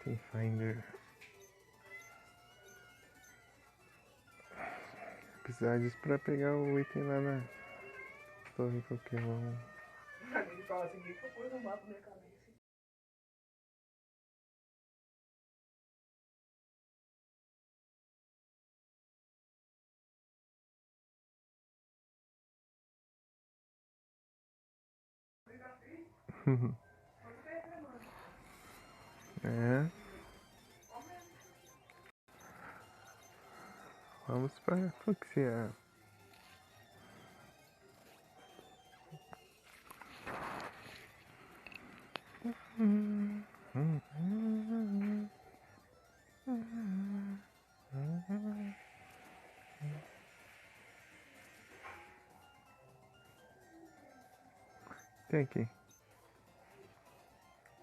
Item Finder. Precisar disso pra pegar o item lá na torre Pokémon. Ele fala assim, que eu pus no mapa na minha cabeça. É. Vamos para Fuxia. Tem aqui.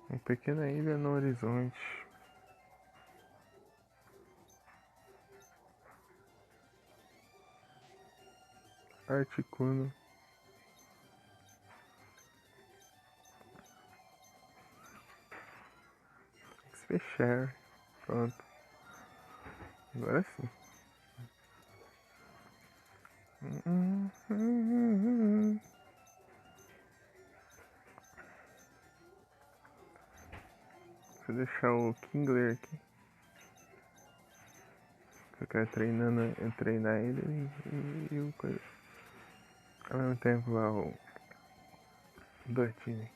Uma pequena ilha no horizonte. Articuno. Fechar. Pronto. Agora sim. Vou deixar o Kingler aqui. Eu quero treinar ele e o coisa. Ao mesmo tempo lá o Dratini.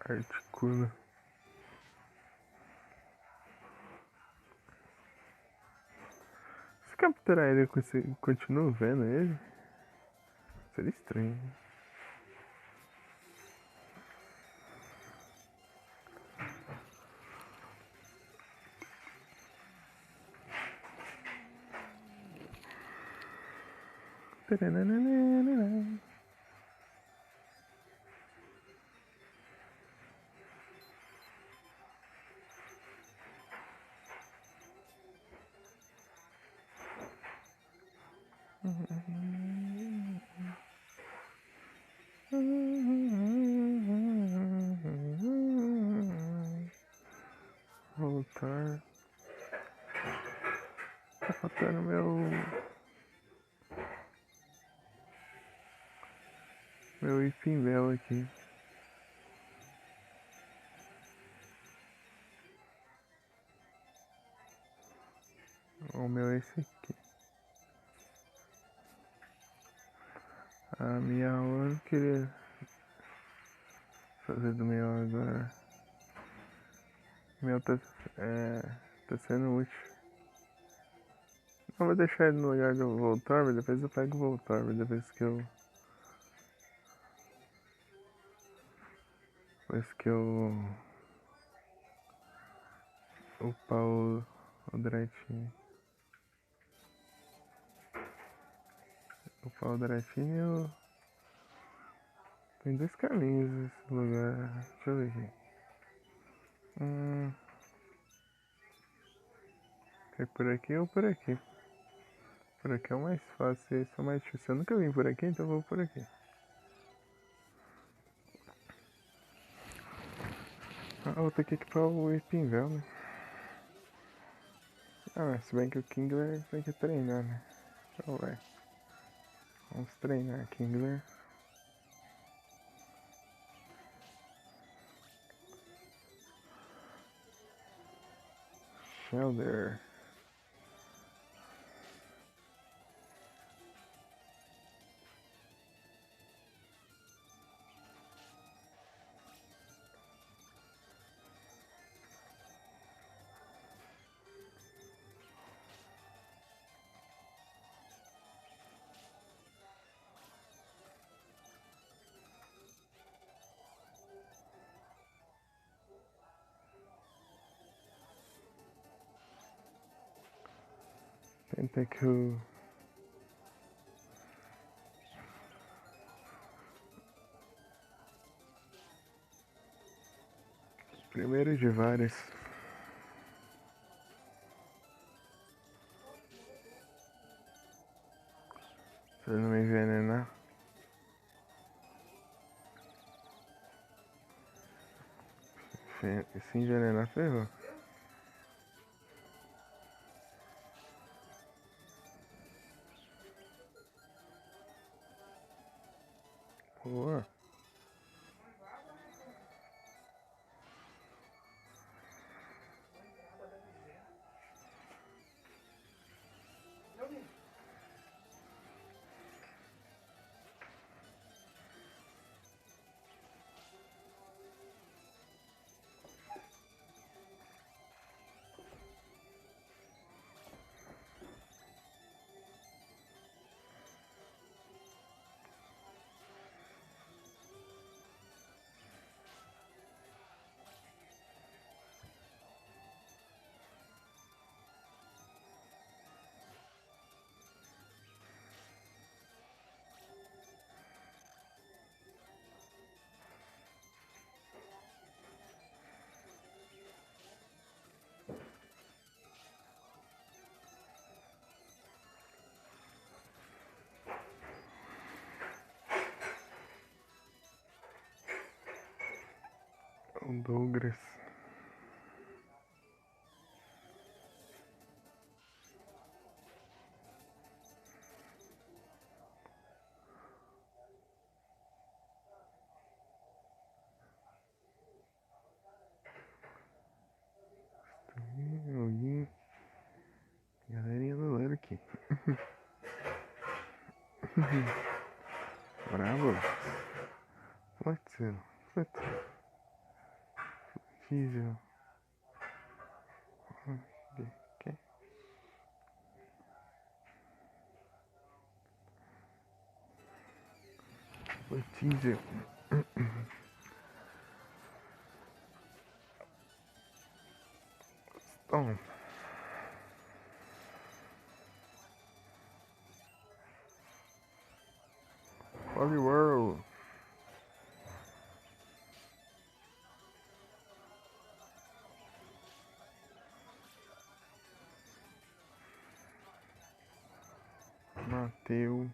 Articuno. Se capturar ele, eu continuo vendo ele? Seria estranho. Voltar. Tá faltando meu Ipimbel aqui. O meu é esse aqui. A minha aula eu não queria fazer do meu agora. O meu tá sendo útil. Eu vou deixar ele no lugar do Voltorb, depois eu pego o Voltorb, depois que eu upar o Dratini. Upar o Dratini tem dois caminhos nesse lugar. Deixa eu ver aqui. É por aqui ou por aqui? Por aqui é o mais fácil, esse é o mais difícil. Eu nunca vim por aqui, então eu vou por aqui. Vou ter que equipar o Ipinvel, né? Se bem que o Kingler tem que treinar, né? Então vai. Vamos treinar Kingler. Shelder. Tentacle. Primeiro de várias. Pra não me envenenar. Se envenenar, ferrou. Boa. O Douglas. Alguém. Galerinha do lado aqui. Bravo. Flexel. Diesel. Okay. Diesel. Stone. Poliwhirl. Mateu.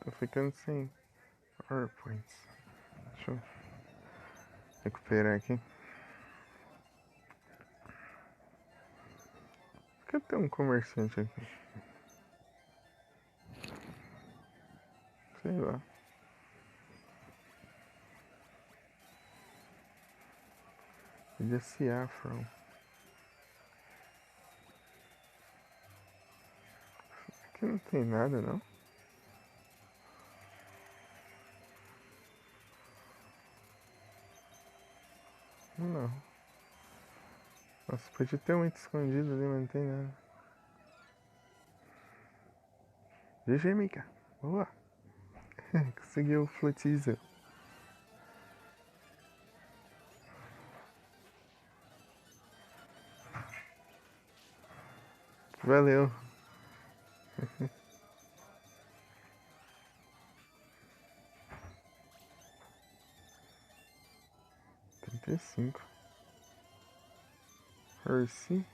Tô ficando sem PowerPoints. Deixa eu recuperar aqui. Por que tem um comerciante aqui? Sei lá. Podia ser Afro. Aqui não tem nada, não? Não. Nossa, podia ter um escondido ali, mas não tem nada. GG, Mika. Boa. Conseguiu o Flutizel. Valeu. 35. Hershey.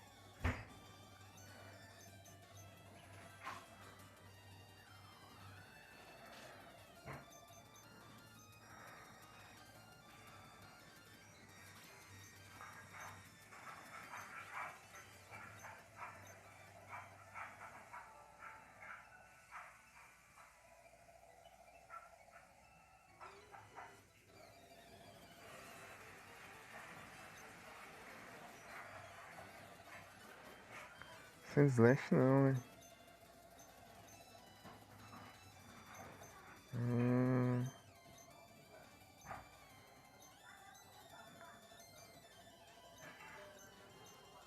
Sem slash não, né?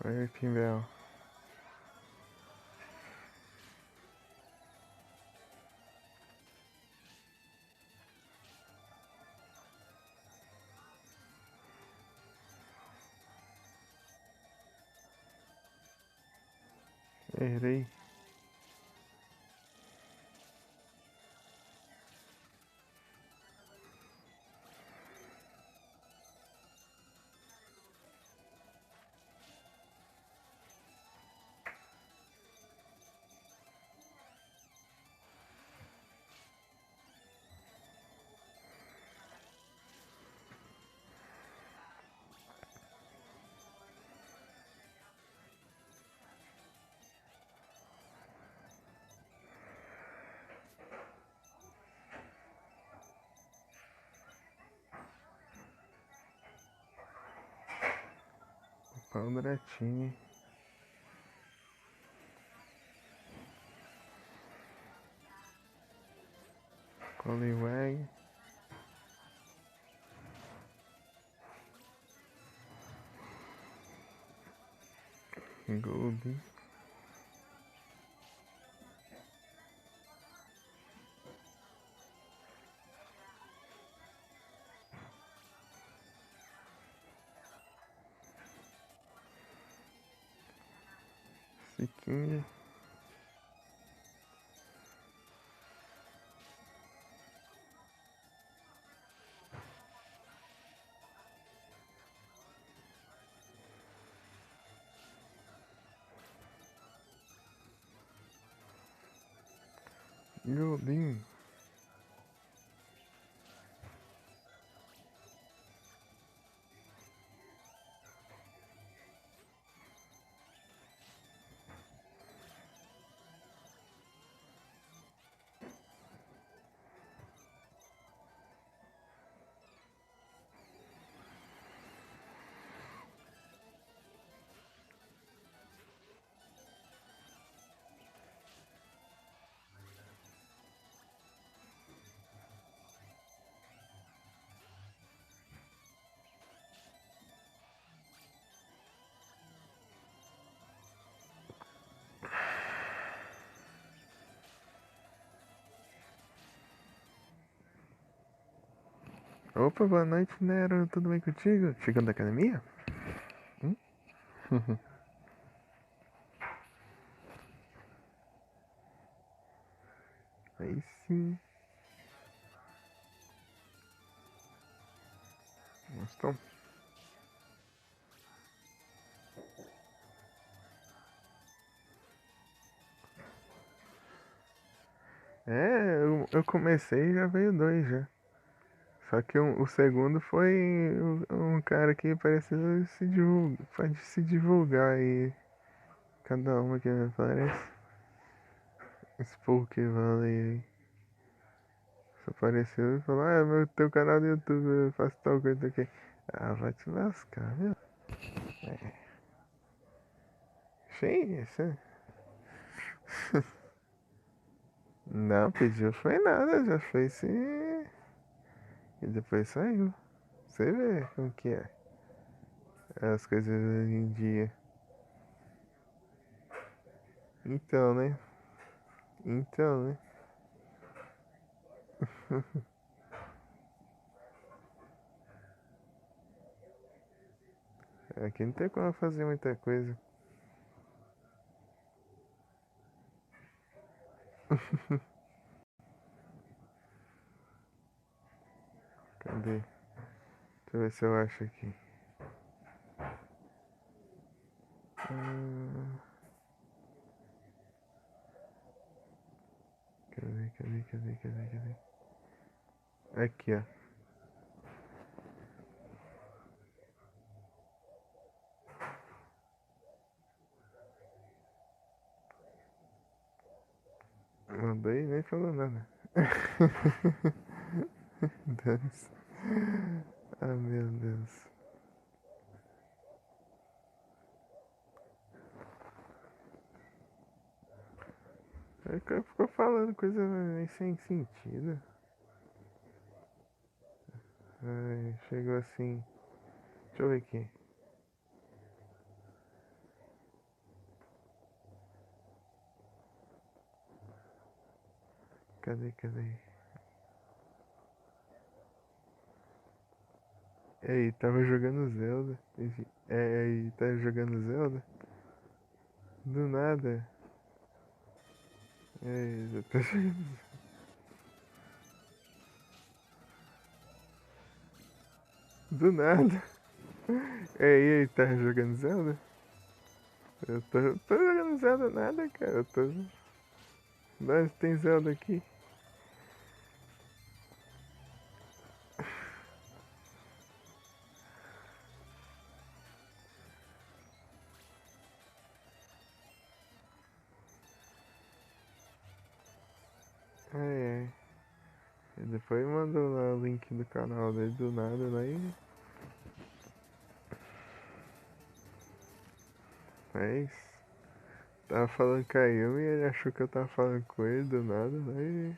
Oi, Pimbel. Errei. Quadradinho. Collywag. Golden. Siquinha. Golden. Opa, boa noite, Nero. Tudo bem contigo? Chegando da academia? Aí sim. Gostou? É, eu comecei e já veio dois já. Só que o segundo foi um cara que pareceu pode se divulgar aí. Cada uma que me aparece. Spook Valley aí. Só apareceu e falou, teu canal do YouTube, eu faço tal coisa aqui. Ah, vai te lascar, viu? Sim, isso. Não, pediu foi nada, já fez sim. E depois saiu. Você vê como que é. As coisas hoje em dia. Então, né? Então, né? Aqui não tem como fazer muita coisa. Cadê? Deixa eu ver se eu acho aqui. Ah, cadê? Aqui, ó. Mandou e nem falou nada. Deus. Ah, meu Deus. Aí o cara ficou falando coisa meio sem sentido. Ai, chegou assim. Deixa eu ver aqui. Cadê? Aí, tava jogando Zelda. Aí, tá jogando Zelda? Do nada. Aí, já tá jogando. Do nada. Aí, tá jogando Zelda? Eu tô jogando Zelda nada, cara. Eu tô. Nós tem Zelda aqui. Ai. E depois mandou lá o link do canal dele do nada, lá e. Mas. Tava falando com a Yumi e ele achou que eu tava falando com ele do nada, lá e.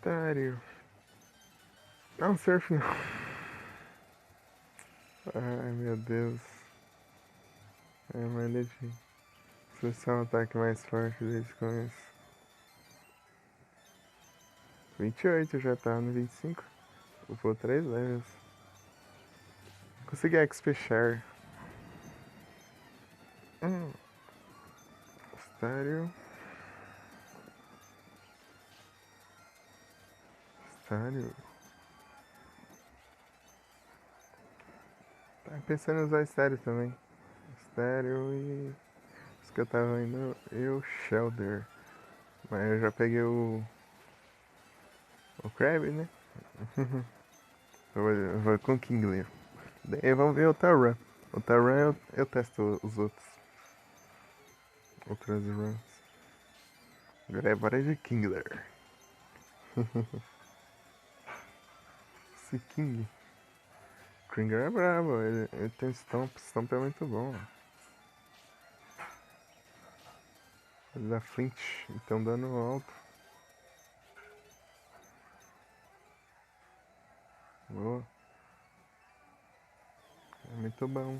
Otário. Não, surf não. Ai, meu Deus. É, mas deixa. Esse é um ataque mais forte desde o começo. 28, já tá no 25. Upou 3 levels. Consegui XP Share. Otário. Otário. Tava pensando em usar estéreo também. Estéreo e. Isso que eu tava indo. Eu, Shelder. Mas eu já peguei o Crab, né? Eu vou com Kingler. Daí vamos ver o Taran. O Taran eu testo os outros. Outras runs. Agora é bora de Kingler. Esse King. Kingler é brabo, ele tem Stomp. Stomp é muito bom. Ele dá Flint, então dano alto. Boa. É muito bom.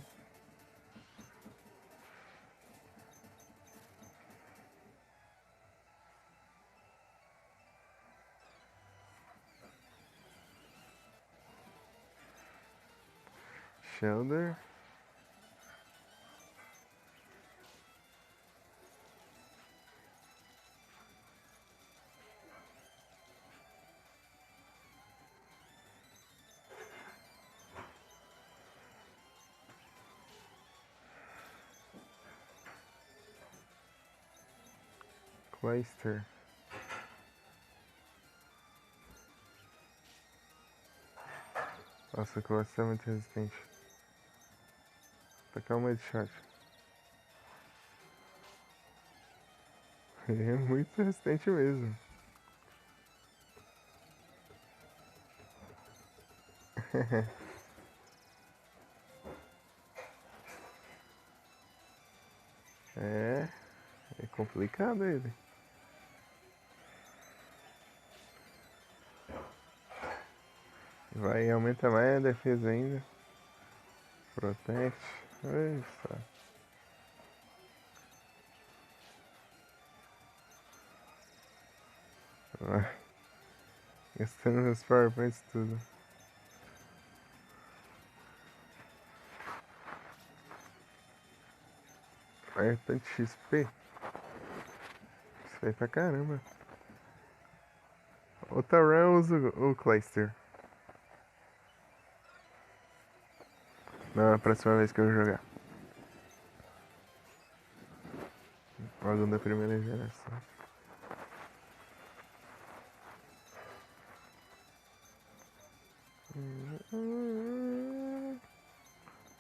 Shelder. Clayster. Nossa, o Clayster é muito resistente. Tacar uma headshot. Ele é muito resistente mesmo. É complicado ele. Vai, aumenta mais a defesa ainda. Protege. Isso. Gastando meus powerpoints tudo. É tanto XP. Isso vai pra caramba. Outra run usa o Clayster. Na próxima vez que eu jogar. Algum da primeira geração.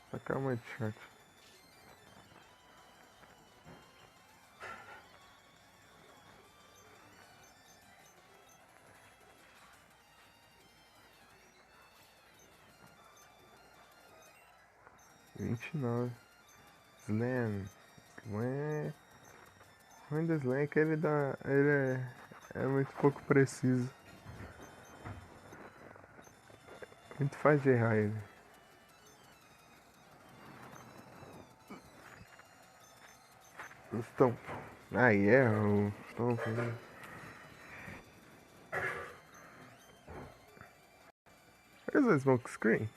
Tacar uma headshot. $29. Slam. Slam. O ruim do Slam é que ele dá. Ele é muito pouco preciso. Muito fácil de errar ele. Stomp. Aí erra o Stomp. Né? Where's the smoke screen?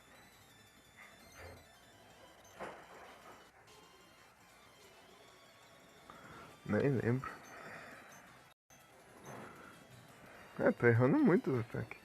Nem lembro. Tô errando muito o ataque.